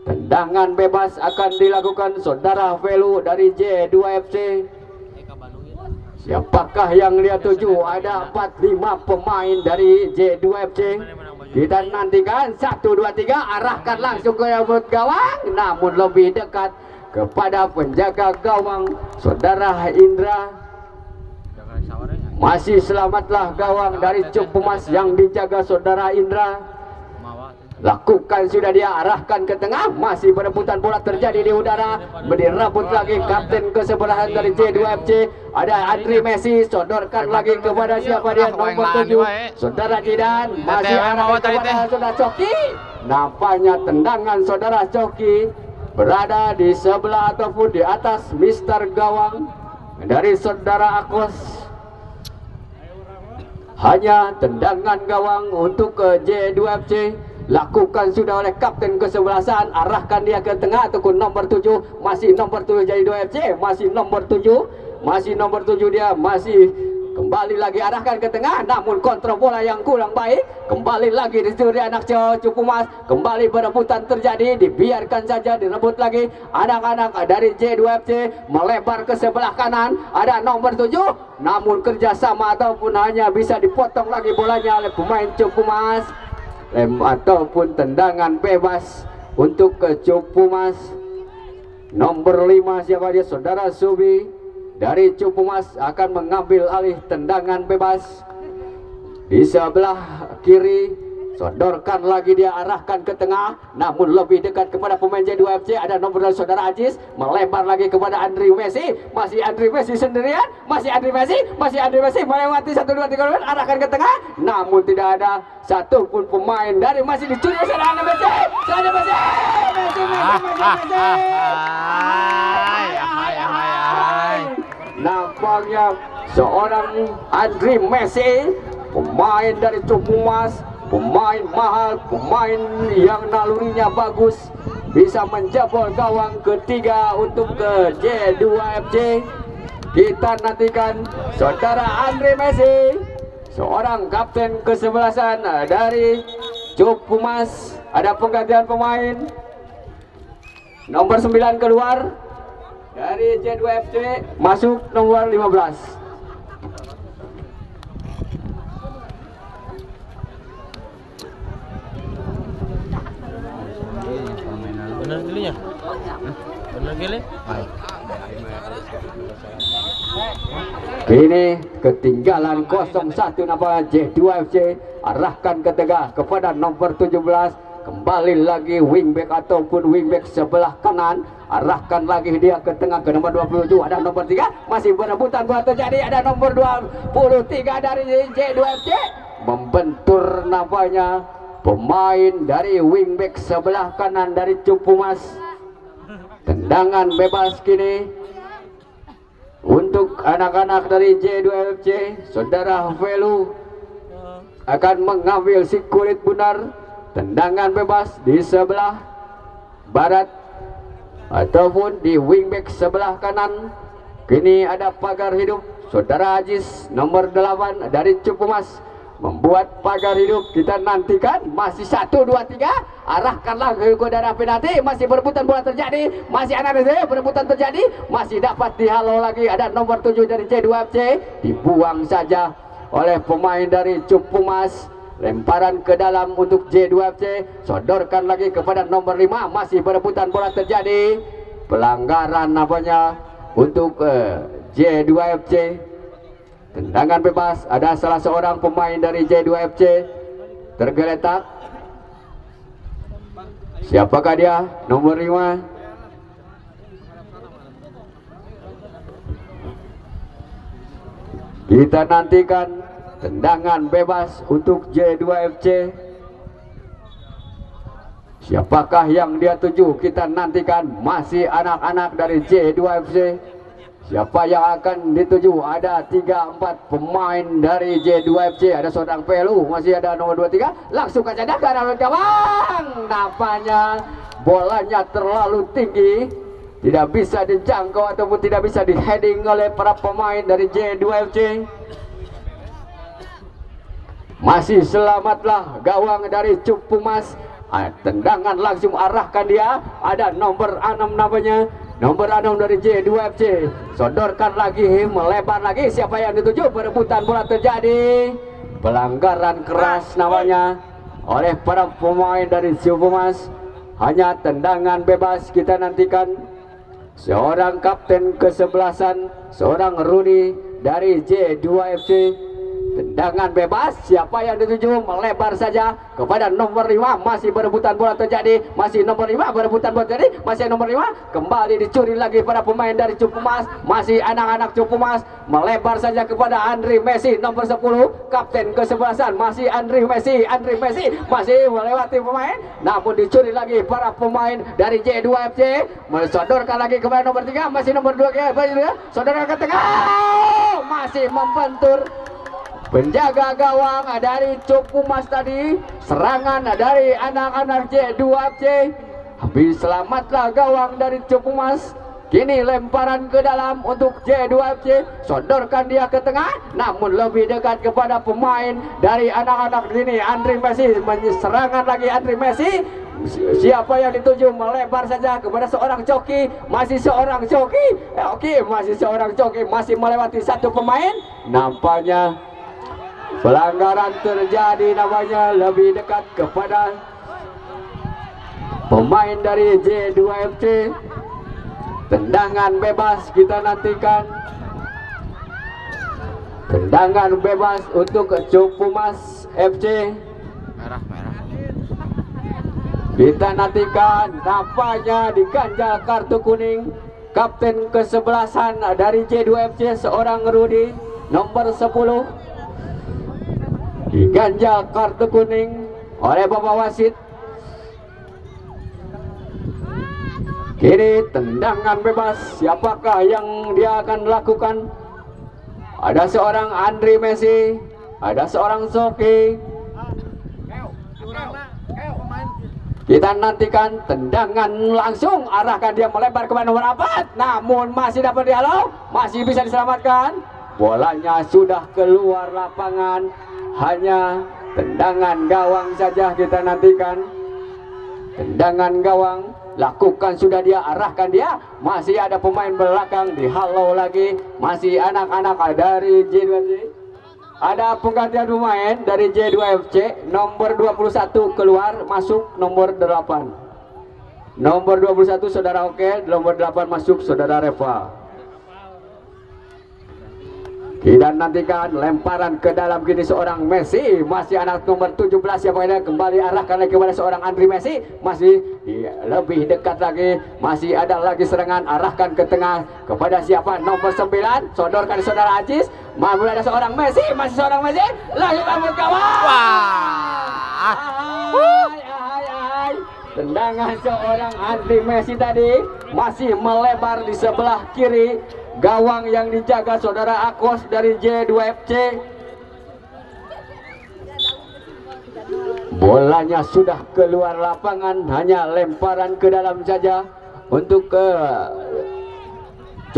Tendangan bebas akan dilakukan saudara Velu dari J2FC. Siapakah yang dia tuju? Ada 4-5 pemain dari J2FC. Kita nantikan 1, 2, 3. Arahkan langsung ke gawang. Namun lebih dekat kepada penjaga gawang saudara Indra. Masih selamatlah gawang dari Cupumas yang dijaga saudara Indra. Lakukan sudah dia, arahkan ke tengah. Masih perebutan bola terjadi di udara. Direbut lagi kapten kesebelahan dari J2FC. Ada Andri Messi. Sodorkan lagi kepada siapa dia? Nomor 7 saudara Jidan. Masih arahkan kepada saudara Coki. Nampaknya tendangan saudara Coki berada di sebelah ataupun di atas Mister Gawang dari saudara Akos. Hanya tendangan gawang untuk J2FC. Lakukan sudah oleh kapten kesebelasan. Arahkan dia ke tengah ataupun nomor 7. Masih nomor 7 J2FC. Masih nomor 7. Masih nomor 7 dia. Masih kembali lagi arahkan ke tengah. Namun kontrol bola yang kurang baik. Kembali lagi dicuri anak Cupumas. Kembali berebutan terjadi. Dibiarkan saja, direbut lagi. Anak-anak dari J2FC melebar ke sebelah kanan. Ada nomor 7. Namun kerjasama ataupun hanya bisa dipotong lagi bolanya oleh pemain Cupumas. Ataupun tendangan bebas untuk ke Cupumas. Nomor 5 siapa dia? Saudara Subi dari Cupumas akan mengambil alih tendangan bebas. Di sebelah kiri sodorkan lagi dia, arahkan ke tengah. Namun lebih dekat kepada pemain J2FC. Ada nomor dari saudara Aziz. Melebar lagi kepada Andri Messi. Masih Andri Messi sendirian. Masih Andri Messi. Masih Andri Messi melewati 1, 2, 3 arahkan ke tengah. Namun tidak ada satupun pemain dari masih dicuri saudara Messi. Saudara Messi. Messi. Nampaknya seorang Andri Messi, pemain dari Cupumas, pemain mahal, pemain yang nalurinya bagus, bisa menjebol gawang ketiga untuk ke J2FC. Kita nantikan saudara Andri Messi, seorang kapten kesebelasan dari Cupumas. Ada penggantian pemain. Nomor 9 keluar dari J2FC, masuk nomor 15. bener gilinya. Bener gili. Kini ketinggalan 0-1 nampaknya J2FC arahkan ke tengah kepada nomor 17. Kembali lagi wingback ataupun wingback sebelah kanan, arahkan lagi dia ke tengah ke nomor 27. Ada nomor 3 masih berebutan bola terjadi, ada nomor 23 dari J2FC membentur nampaknya pemain dari wingback sebelah kanan dari Cupumas. Tendangan bebas kini untuk anak-anak dari J2FC. Saudara Velu akan mengambil si kulit bundar. Tendangan bebas di sebelah barat ataupun di wingback sebelah kanan. Kini ada pagar hidup. Saudara Aziz nomor 8 dari Cupumas membuat pagar hidup. Kita nantikan masih 1, 2, 3. Arahkanlah ke daerah penalti. Masih berebutan bola terjadi. Masih anak berebutan terjadi. Masih dapat dihalau lagi. Ada nomor 7 dari J2FC. Dibuang saja oleh pemain dari Cupumas. Lemparan ke dalam untuk J2FC. Sodorkan lagi kepada nomor 5. Masih berebutan bola terjadi. Pelanggaran namanya untuk J2FC. Tendangan bebas. Ada salah seorang pemain dari J2FC tergeletak. Siapakah dia? Nomor 5. Kita nantikan tendangan bebas untuk J2FC. Siapakah yang dia tuju? Kita nantikan. Masih anak-anak dari J2FC. Siapa yang akan dituju? Ada 3-4 pemain dari J2FC. Ada seorang Pelu. Masih ada nomor 23. Langsung saja ke arah gawang. Nampaknya bolanya terlalu tinggi, tidak bisa dijangkau ataupun tidak bisa di-heading oleh para pemain dari J2FC. Masih selamatlah gawang dari Cupumas. Tendangan langsung arahkan dia. Ada nomor 6 namanya. Nomor 6 dari J2FC. Sodorkan lagi, melebar lagi. Siapa yang dituju? Perebutan bola terjadi. Pelanggaran keras namanya oleh para pemain dari Cupumas. Hanya tendangan bebas. Kita nantikan seorang kapten kesebelasan, seorang Rudi dari J2FC. Tendangan bebas. Siapa yang dituju? Melebar saja kepada nomor 5. Masih berebutan bola terjadi. Masih nomor 5 berebutan bola terjadi. Masih nomor 5. Kembali dicuri lagi pada pemain dari Cupumas. Masih anak-anak Cupumas. Melebar saja kepada Andri Messi nomor 10. Kapten kesebelasan. Masih Andri Messi. Andri Messi masih melewati pemain. Namun dicuri lagi para pemain dari J2FC. Mensodorkan lagi kepada nomor 3. Masih nomor 2. Saudara ke tengah. Masih membentur penjaga gawang dari Cupumas tadi. Serangan dari anak-anak J2FC. Habis selamatlah gawang dari Cupumas. Kini lemparan ke dalam untuk J2FC. Sodorkan dia ke tengah. Namun lebih dekat kepada pemain dari anak-anak ini. Andri Messi. Serangan lagi Andri Messi. Siapa yang dituju? Melebar saja kepada seorang Coki. Masih seorang Coki. Oke, masih seorang Coki. Masih melewati satu pemain. Nampaknya pelanggaran terjadi namanya, lebih dekat kepada pemain dari J2FC. Tendangan bebas kita nantikan. Tendangan bebas untuk Cupumas FC. Merah. Kita nantikan. Nampaknya diganjal kartu kuning kapten kesebelasan dari J2FC, seorang Rudi nomor 10. Diganjal kartu kuning oleh Bapak Wasit. Kini tendangan bebas. Siapakah yang dia akan lakukan? Ada seorang Andri Messi. Ada seorang Soki. Kita nantikan tendangan langsung. Arahkan dia melebar ke nomor 4. Namun masih dapat dihalau. Masih bisa diselamatkan. Bolanya sudah keluar lapangan. Hanya tendangan gawang saja kita nantikan. Tendangan gawang. Lakukan sudah dia, arahkan dia. Masih ada pemain belakang, dihalau lagi. Masih anak-anak dari J2FC. Ada penggantian pemain dari J2FC. Nomor 21 keluar, masuk nomor 8. Nomor 21 saudara Oke, nomor 8 masuk saudara Reva. Kita nantikan lemparan ke dalam kini seorang Messi, masih anak nomor 17 siapa ini kembali arahkan lagi kepada seorang Andri Messi, masih lebih dekat lagi, masih ada lagi serangan arahkan ke tengah kepada siapa nomor 9 sodorkan saudara Ajis, masih ada seorang Messi, masih seorang Messi lagi rambut kawan. Tendangan seorang Andri Messi tadi masih melebar di sebelah kiri gawang yang dijaga saudara Akos dari J2FC. Bolanya sudah keluar lapangan, hanya lemparan ke dalam saja untuk ke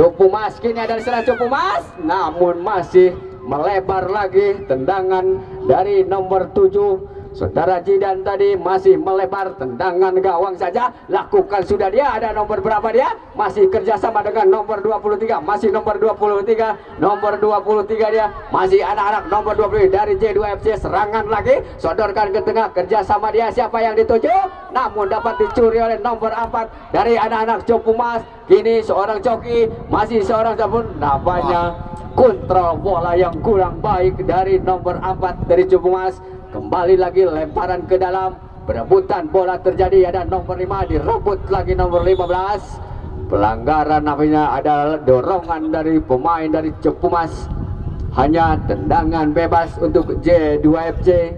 Copumas. Kini ada serang Copumas, namun masih melebar lagi tendangan dari nomor 7 saudara Jidan tadi, masih melebar tendangan gawang saja. Lakukan sudah dia, ada nomor berapa dia? Masih kerjasama dengan nomor 23, masih nomor 23, nomor 23 dia, masih anak-anak nomor 20 dari J2FC. Serangan lagi, sodorkan ke tengah, kerjasama dia, siapa yang dituju? Namun dapat dicuri oleh nomor 4 dari anak-anak Copumas. Kini seorang Coki, masih seorang Capun, namanya kontrol bola yang kurang baik dari nomor 4 dari Copumas. Kembali lagi lemparan ke dalam, perebutan bola terjadi, ada nomor 5 direbut lagi nomor 15. Pelanggaran namanya ada dorongan dari pemain dari Copumas, hanya tendangan bebas untuk J2FC.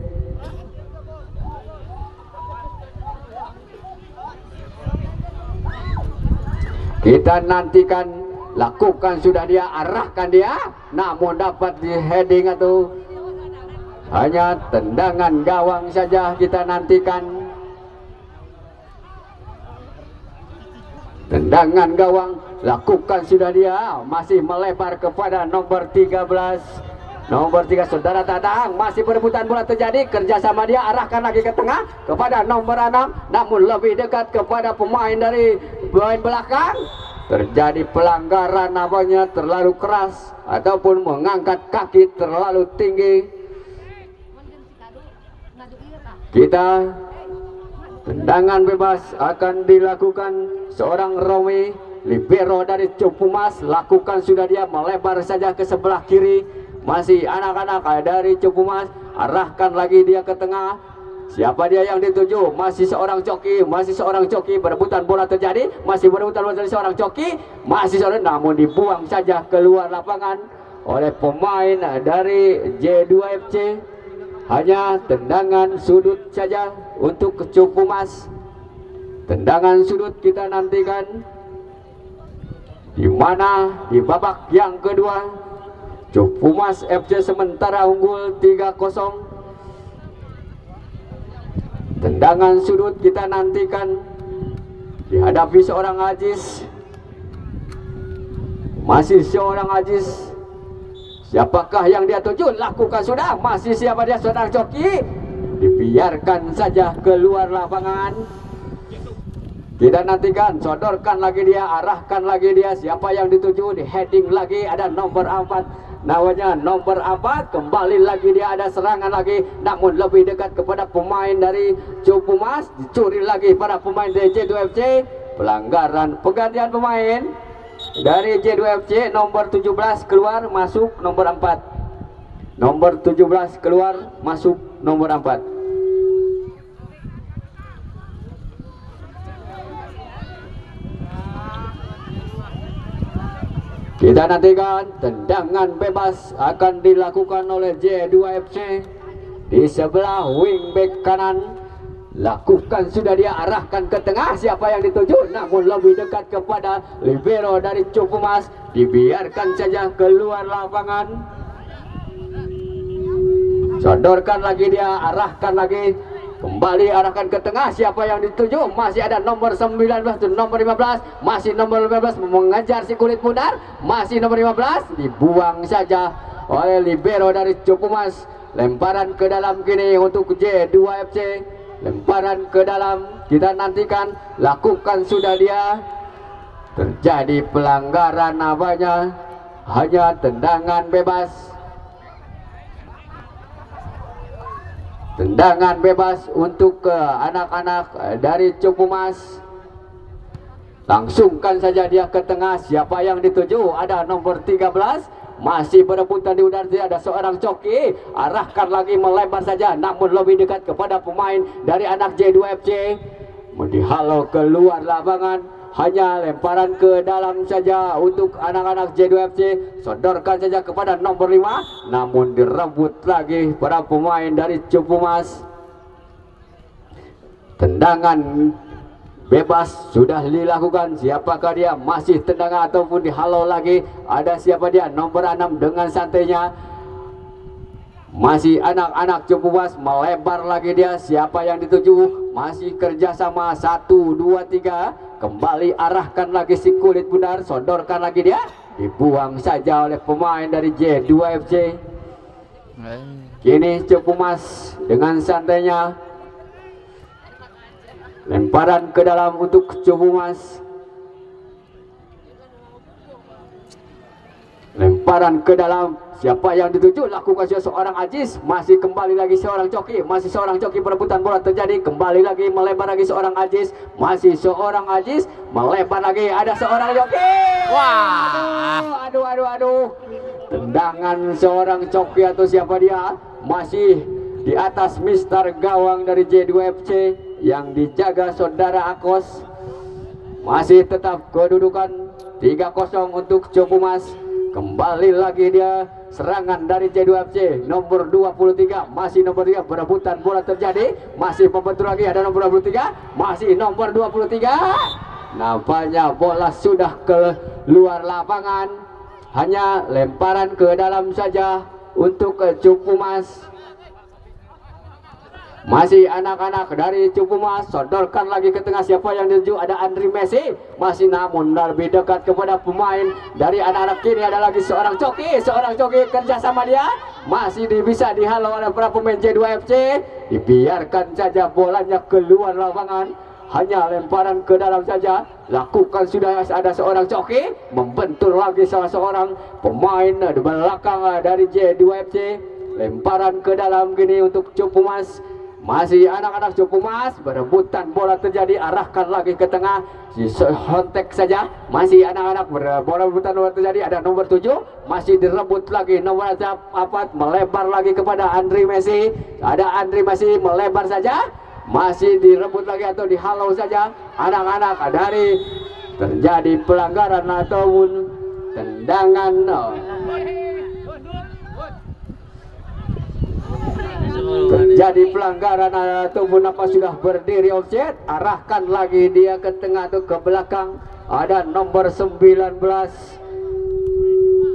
Kita nantikan, lakukan sudah dia, arahkan dia, namun dapat di heading atau hanya tendangan gawang saja. Kita nantikan tendangan gawang, lakukan sudah dia, masih melebar kepada nomor 13. Nomor 3 saudara Tatang, masih perebutan bola terjadi, kerjasama dia, arahkan lagi ke tengah kepada nomor 6, namun lebih dekat kepada pemain dari pemain belakang. Terjadi pelanggaran namanya terlalu keras ataupun mengangkat kaki terlalu tinggi. Kita tendangan bebas akan dilakukan seorang Romi, libero dari Copumas. Lakukan sudah dia, melebar saja ke sebelah kiri, masih anak-anak dari Copumas, arahkan lagi dia ke tengah. Siapa dia yang dituju? Masih seorang Coki, masih seorang Coki, berebutan bola terjadi, masih berebutan bola dari seorang Coki, masih seorang, namun dibuang saja keluar lapangan oleh pemain dari J2FC. Hanya tendangan sudut saja untuk Copumas. Tendangan sudut kita nantikan, di mana di babak yang kedua Copumas FC sementara unggul 3-0. Tendangan sudut kita nantikan, dihadapi seorang Ajis, masih seorang Ajis. Siapakah yang dia tuju? Lakukan sudah, masih siapa dia? Saudara Coki, dibiarkan saja keluar lapangan. Kita nantikan, sodorkan lagi dia, arahkan lagi dia, siapa yang dituju? Di heading lagi, ada nomor 4, namanya nomor 4. Kembali lagi dia, ada serangan lagi, namun lebih dekat kepada pemain dari Copumas. Dicuri lagi pada pemain dari J2FC. Pelanggaran pergantian pemain dari J2FC, nomor 17 keluar masuk nomor 4. Nomor 17 keluar masuk nomor 4. Kita nantikan tendangan bebas akan dilakukan oleh J2FC di sebelah wingback kanan. Lakukan sudah dia, arahkan ke tengah, siapa yang dituju? Namun lebih dekat kepada libero dari Copumas, dibiarkan saja keluar lapangan. Sodorkan lagi dia, arahkan lagi, kembali arahkan ke tengah, siapa yang dituju? Masih ada nomor 19, nomor 15, masih nomor 15 mengejar si kulit pudar, masih nomor 15, dibuang saja oleh libero dari Copumas. Lemparan ke dalam kini untuk J2FC. Lemparan ke dalam, kita nantikan, lakukan sudah dia. Terjadi pelanggaran namanya, hanya tendangan bebas. Tendangan bebas untuk ke anak-anak dari Copumas. Langsungkan saja dia ke tengah. Siapa yang dituju? Ada nomor 13. Masih berebutan di udara. Ada seorang coki. Arahkan lagi melebar saja. Namun lebih dekat kepada pemain dari anak J2FC. Dihalau keluar lapangan. Hanya lemparan ke dalam saja untuk anak-anak J2FC. Sodorkan saja kepada nomor 5. Namun direbut lagi para pemain dari Cupumas. Tendangan bebas sudah dilakukan. Siapakah dia? Masih tendangan ataupun dihalau lagi. Ada siapa dia? Nomor 6 dengan santainya. Masih anak-anak Cupumas, melebar lagi dia. Siapa yang dituju? Masih kerjasama 1, 2, 3. Kembali arahkan lagi si kulit bundar. Sodorkan lagi dia. Dibuang saja oleh pemain dari J2FC. Kini Cupumas dengan santainya. Lemparan ke dalam untuk Cupumas. Lemparan ke dalam. Siapa yang dituju? Lakukan seorang Aziz. Masih kembali lagi seorang coki. Masih seorang coki, perebutan bola terjadi. Kembali lagi melebar lagi seorang Aziz. Masih seorang Aziz. Melebar lagi. Ada seorang joki. Wah. Aduh. Tendangan seorang coki atau siapa dia? Masih di atas Mister Gawang dari J2FC. Yang dijaga saudara Akos. Masih tetap kedudukan 3-0 untuk Cupumas. Kembali lagi dia serangan dari J2FC. Nomor 23. Masih nomor 3. Perebutan bola terjadi. Masih membentur lagi. Ada nomor 23. Masih nomor 23. Nampaknya bola sudah keluar lapangan. Hanya lemparan ke dalam saja untuk Cupumas. Masih anak-anak dari Cupumas. Sodorkan lagi ke tengah. Siapa yang dituju? Ada Andri Messi. Masih namun lebih dekat kepada pemain dari anak-anak kini. Ada lagi seorang coki. Seorang coki kerjasama dia. Masih bisa dihalau oleh para pemain J2FC. Dibiarkan saja bolanya keluar lapangan. Hanya lemparan ke dalam saja. Lakukan sudah ada seorang coki. Membentur lagi salah seorang pemain di belakang dari J2FC. Lemparan ke dalam gini untuk Cupumas. Masih anak-anak Cupumas, berebutan bola terjadi. Arahkan lagi ke tengah. Hontek saja. Masih anak-anak berebutan bola terjadi. Ada nomor 7. Masih direbut lagi nomor 4. Melebar lagi kepada Andri Messi. Ada Andri Messi, melebar saja. Masih direbut lagi atau dihalau saja. Anak-anak dari terjadi pelanggaran ataupun tendangan. Terjadi pelanggaran ataupun apa sudah berdiri offset. Arahkan lagi dia ke tengah atau ke belakang. Ada nomor 19.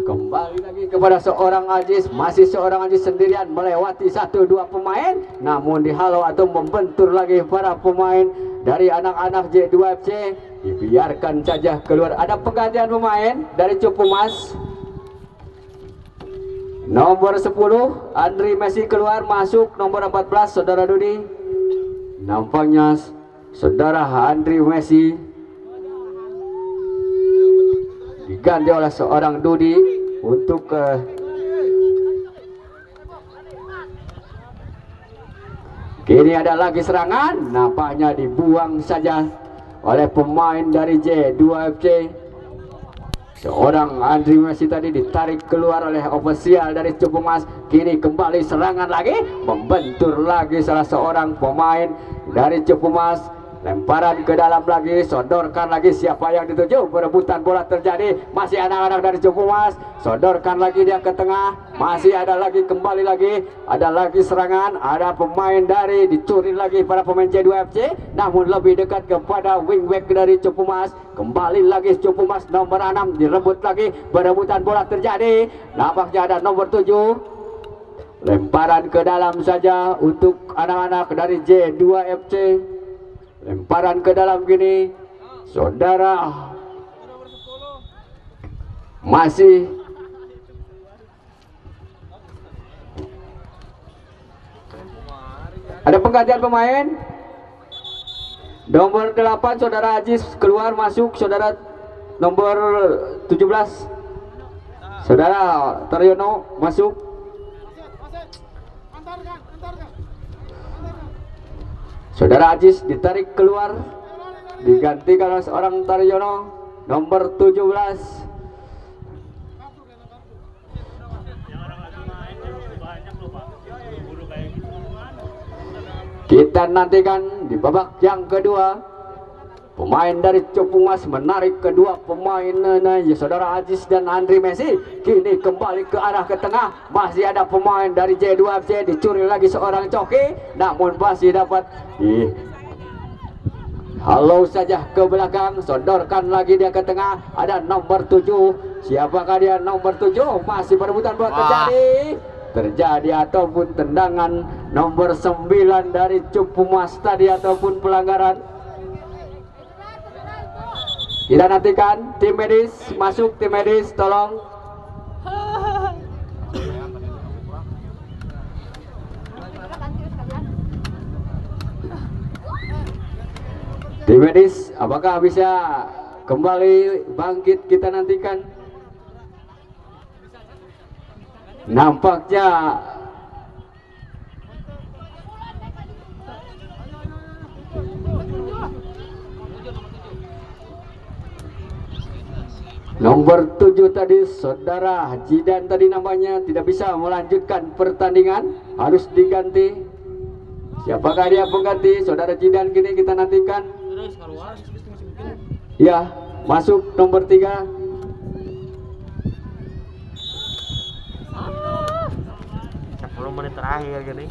Kembali lagi kepada seorang Aziz. Masih seorang Aziz sendirian melewati 1-2 pemain. Namun dihalau atau membentur lagi para pemain dari anak-anak J2FC. Dibiarkan saja keluar. Ada penggantian pemain dari Cupumas. Nomor 10 Andri Messi keluar, masuk nomor 14 saudara Dudi. Nampaknya saudara Andri Messi diganti oleh seorang Dudi untuk kini ada lagi serangan. Nampaknya dibuang saja oleh pemain dari J2FC. Seorang Andri Messi tadi ditarik keluar oleh ofisial dari Cupumas. Kini kembali serangan lagi. Membentur lagi salah seorang pemain dari Cupumas. Lemparan ke dalam lagi. Sodorkan lagi. Siapa yang dituju? Perebutan bola terjadi. Masih anak-anak dari Cupumas. Sodorkan lagi dia ke tengah. Masih ada lagi. Kembali lagi. Ada lagi serangan. Ada pemain dari dicuri lagi para pemain J2FC. Namun lebih dekat kepada wingback dari Cupumas. Kembali lagi Cupumas nomor 6. Direbut lagi. Perebutan bola terjadi. Nampaknya ada nomor 7. Lemparan ke dalam saja untuk anak-anak dari J2FC. Lemparan ke dalam gini. Saudara masih ada penggantian pemain. Nomor 8 saudara Aziz keluar, masuk saudara nomor 17 saudara Taryono masuk. Saudara Aziz ditarik keluar digantikan oleh seorang Taryono nomor 17. Kita nantikan di babak yang kedua, pemain dari Cepumas menarik kedua pemain saudara Aziz dan Andri Messi. Kini kembali ke arah ke tengah, masih ada pemain dari J2FC, dicuri lagi seorang Coki, namun masih dapat halo saja ke belakang, sodorkan lagi dia ke tengah. Ada nomor 7, siapakah dia nomor 7? Masih perebutan bola terjadi ataupun tendangan nomor 9 dari Cepumas tadi ataupun pelanggaran. Kita nantikan tim medis masuk, tim medis tolong. Tim medis apakah bisa kembali bangkit, kita nantikan. Nampaknya nomor 7 tadi saudara Jidan tadi namanya tidak bisa melanjutkan pertandingan, harus diganti. Siapakah dia pengganti saudara Jidan? Kini kita nantikan. Ya, masuk nomor 3. Menit terakhir gini.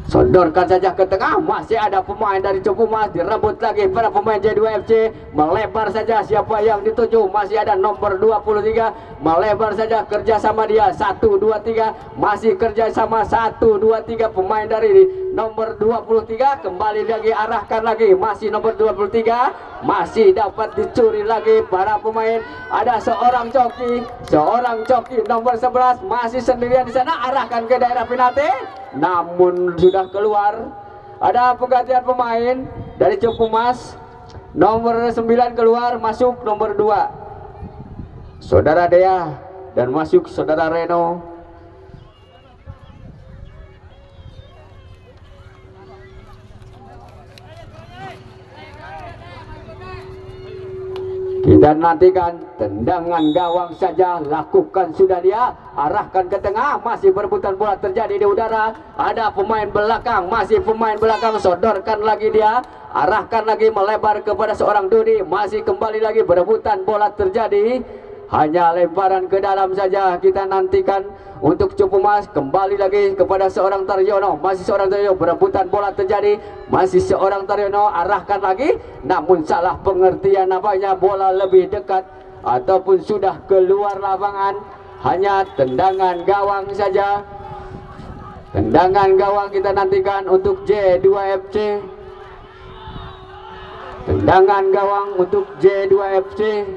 Sodorkan saja ke tengah, masih ada pemain dari Cepumas, direbut lagi para pemain J2FC, melebar saja siapa yang dituju, masih ada nomor 23, melebar saja kerjasama dia 1, 2, 3, masih kerjasama 1, 2, 3 pemain dari nomor 23, kembali lagi arahkan lagi, masih nomor 23, masih dapat dicuri lagi para pemain. Ada seorang coki nomor 11 masih sendirian di sana, arahkan ke daerah penalti, namun sudah keluar. Ada penggantian pemain dari Cepumas, nomor 9 keluar, masuk nomor 2 saudara Dea dan masuk saudara Reno. Kita nantikan tendangan gawang saja, lakukan sudah dia, arahkan ke tengah, masih berebutan bola terjadi di udara. Ada pemain belakang, masih pemain belakang, sodorkan lagi dia, arahkan lagi melebar kepada seorang Dudi, masih kembali lagi berebutan bola terjadi. Hanya lemparan ke dalam saja. Kita nantikan untuk Cepumas, kembali lagi kepada seorang Taryono, masih seorang Taryono, berebutan bola terjadi, masih seorang Taryono, arahkan lagi, namun salah pengertian nampaknya bola lebih dekat ataupun sudah keluar lapangan. Hanya tendangan gawang saja, tendangan gawang kita nantikan untuk J2FC, tendangan gawang untuk J2FC.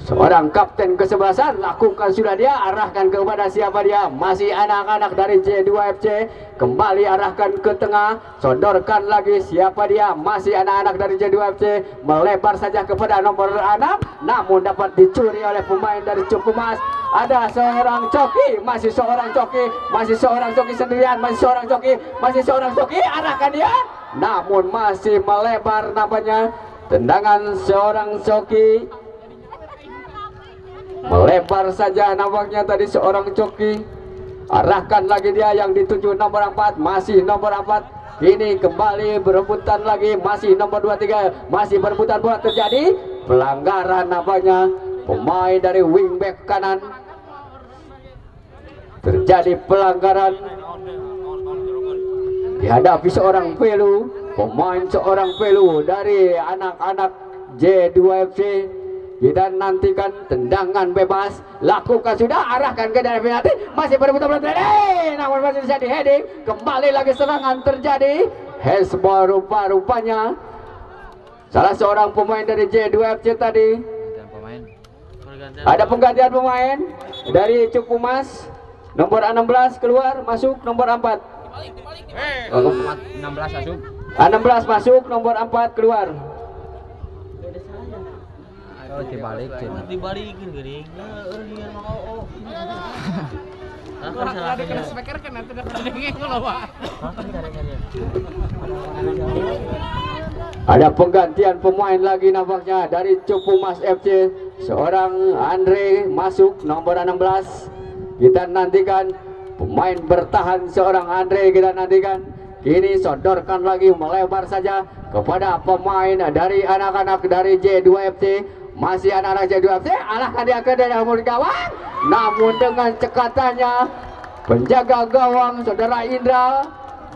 Seorang kapten kesebelasan, lakukan sudah dia, arahkan kepada siapa dia, masih anak-anak dari J2FC, kembali arahkan ke tengah, sodorkan lagi siapa dia, masih anak-anak dari J2FC, melebar saja kepada nomor 6, namun dapat dicuri oleh pemain dari Cepumas. Ada seorang coki, masih seorang coki sendirian, masih seorang coki, arahkan dia, namun masih melebar nampaknya. Tendangan seorang coki, melebar saja nampaknya tadi seorang coki, arahkan lagi dia yang dituju nomor 4, masih nomor 4, ini kembali berebutan lagi, masih nomor 23, masih berebutan bola terjadi, pelanggaran nampaknya pemain dari wingback kanan, terjadi pelanggaran, dihadapi seorang Pelu, pemain seorang Pelu dari anak-anak J2FC. Kita nantikan tendangan bebas, lakukan sudah, arahkan ke daerah penalti, masih berebutan bola terjadi, namun masih bisa di heading, kembali lagi serangan terjadi, hezbollah rupa-rupanya salah seorang pemain dari J2FC tadi. Ada penggantian pemain dari Cepumas, nomor 16 keluar, masuk nomor 4. 16 masuk. 16 masuk, nomor 4 keluar. Dibalikin gini. Ada penggantian pemain lagi nampaknya dari Cupu Mas FC. Seorang Andre masuk nomor 16. Kita nantikan pemain bertahan seorang Andre, kita nantikan. Kini sodorkan lagi melebar saja kepada pemain dari anak-anak dari J2FC. Masih anak-anak J2FC, arahkan dia ke dalam gawang. Namun dengan cekatannya penjaga gawang saudara Indra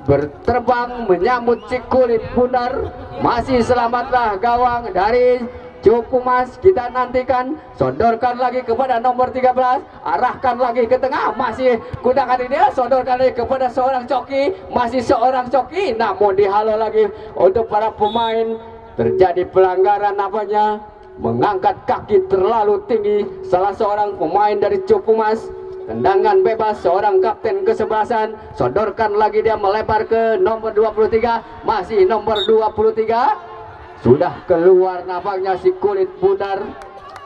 berterbang menyambut si kulit bundar. Masih selamatlah gawang dari Cupu Mas. Kita nantikan, sodorkan lagi kepada nomor 13, arahkan lagi ke tengah, masih gunakan dia, sodorkan lagi kepada seorang coki, masih seorang coki, namun dihalau lagi untuk para pemain. Terjadi pelanggaran namanya mengangkat kaki terlalu tinggi salah seorang pemain dari Cupu Mas. Tendangan bebas seorang kapten kesebelasan, sodorkan lagi dia melebar ke nomor 23, masih nomor 23. Sudah keluar nampaknya si kulit bundar.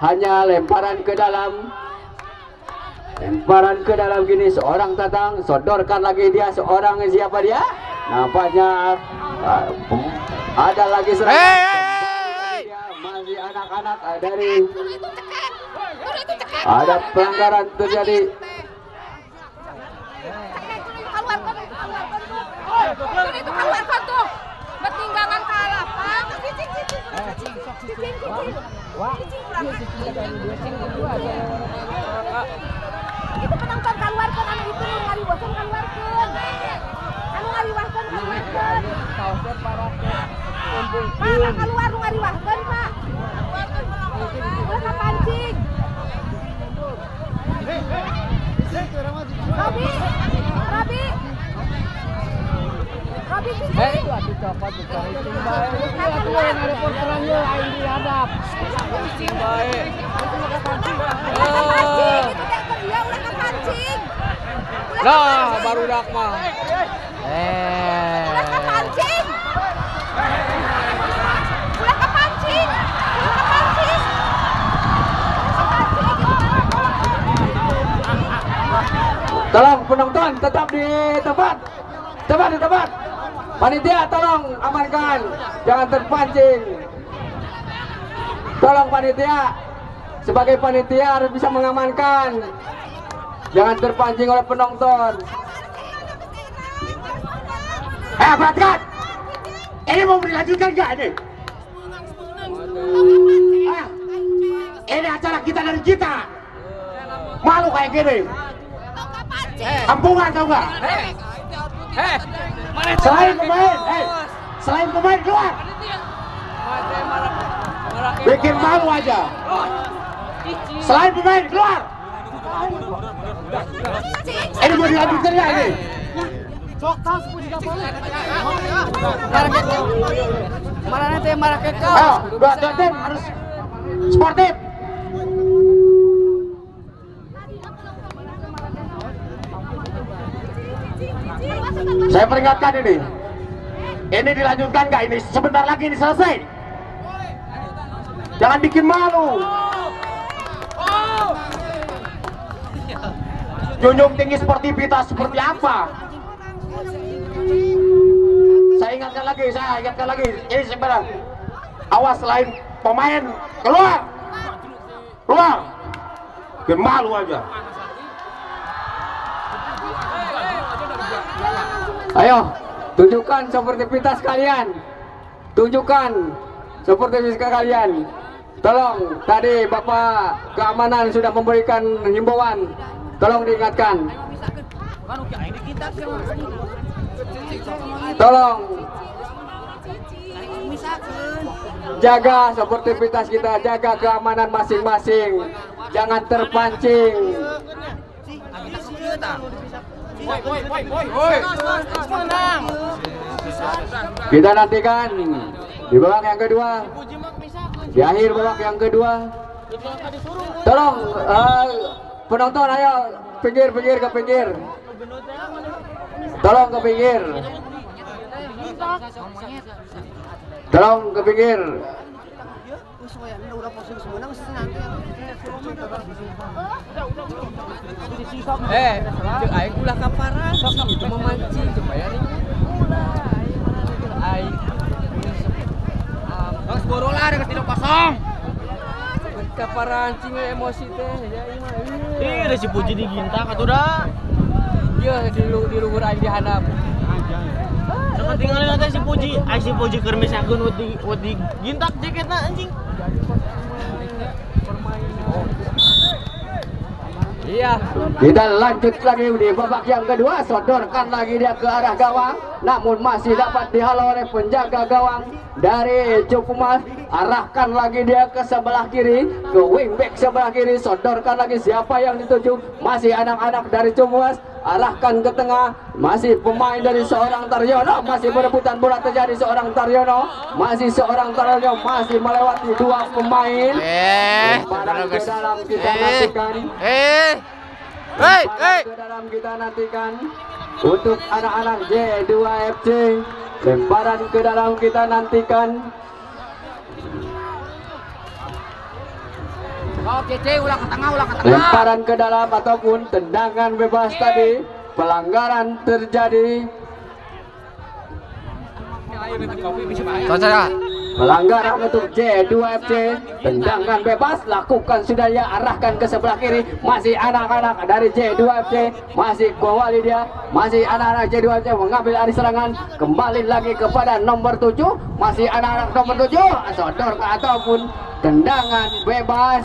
Hanya lemparan ke dalam. Lemparan ke dalam gini seorang Tatang. Sodorkan lagi dia seorang, siapa dia? Nampaknya ada lagi serangan. Masih anak-anak dari. Ada pelanggaran terjadi. Ketinggalan kalah, Pak. Itu penonton keluarkan anu itu ngaliwasan keluarkan. Anu ngaliwasan keluarkan. Pak, keluar ngaliwasan, Pak. Ulah kapancing. Robi. Atuh copot bukan cing bae. Atuh reporterannya aing dihadap. Cing bae. Lah, barudak mah. Ulah kepancing. Ulah kepancing. Tolong penonton tetap di tempat. Di tempat. Panitia tolong amankan, jangan terpancing. Tolong panitia, sebagai panitia harus bisa mengamankan, jangan terpancing oleh penonton. Perhatikan, ini mau dilanjutkan nggak ini? Ini acara kita dari kita, malu kayak gini. Kampungan tau nggak? Selain pemain keluar. Bikin malu aja. Selain pemain keluar. Ini mau dilanjutkan ya ini? Ayo, dua tim harus sportif. Saya peringatkan ini dilanjutkan nggak ini? Sebentar lagi ini selesai. Jangan bikin malu. Junjung tinggi sportivitas seperti apa? Saya ingatkan lagi. Ini sebentar. Awas, selain pemain keluar. Bikin malu aja. Ayo, tunjukkan sportivitas kalian. Tolong, tadi Bapak Keamanan sudah memberikan himbauan. Tolong diingatkan. Tolong jaga sportivitas kita, jaga keamanan masing-masing. Jangan terpancing. Kita nantikan di babak yang kedua, di akhir babak yang kedua. Tolong penonton, ayo pinggir ke pinggir. Tolong ke pinggir. udah posisi sebenarnya mesti nanti. Cek aing ulah kaparan, itu memancing supaya nih ulah aing. Terus boro lah dengan 3-0. Kaparan cing emosi teh ya ieu mah. Ih, ada si Puji digintak atuh da. Ieu di luhur aing dihandap. Sok tinggalin nanti si Puji. Ai si Puji keur misakeun wedi gintak jaketna anjing. Iya. Kita lanjut lagi di babak yang kedua, sodorkan lagi dia ke arah gawang, namun masih dapat dihalau oleh penjaga gawang dari Cukumas. Arahkan lagi dia ke sebelah kiri, ke wingback sebelah kiri, sodorkan lagi siapa yang dituju, masih anak-anak dari Cukumas. Arahkan ke tengah, masih pemain dari seorang Taryono, masih berebutan bola terjadi seorang Taryono, masih seorang Taryono, masih melewati dua pemain. Lemparan ke dalam kita nantikan. Ke dalam kita nantikan untuk anak-anak J2FC. Lemparan ke dalam kita nantikan. Oke, ulah ke tengah. Lemparan ke dalam ataupun tendangan bebas tadi. Pelanggaran terjadi. Pelanggaran untuk J2FC. Tendangan bebas lakukan sudah ya, arahkan ke sebelah kiri. Masih anak-anak dari J2FC, masih kembali dia, masih anak-anak J2FC mengambil alih serangan. Kembali lagi kepada nomor 7, masih anak-anak nomor 7, sodor ke ataupun tendangan bebas.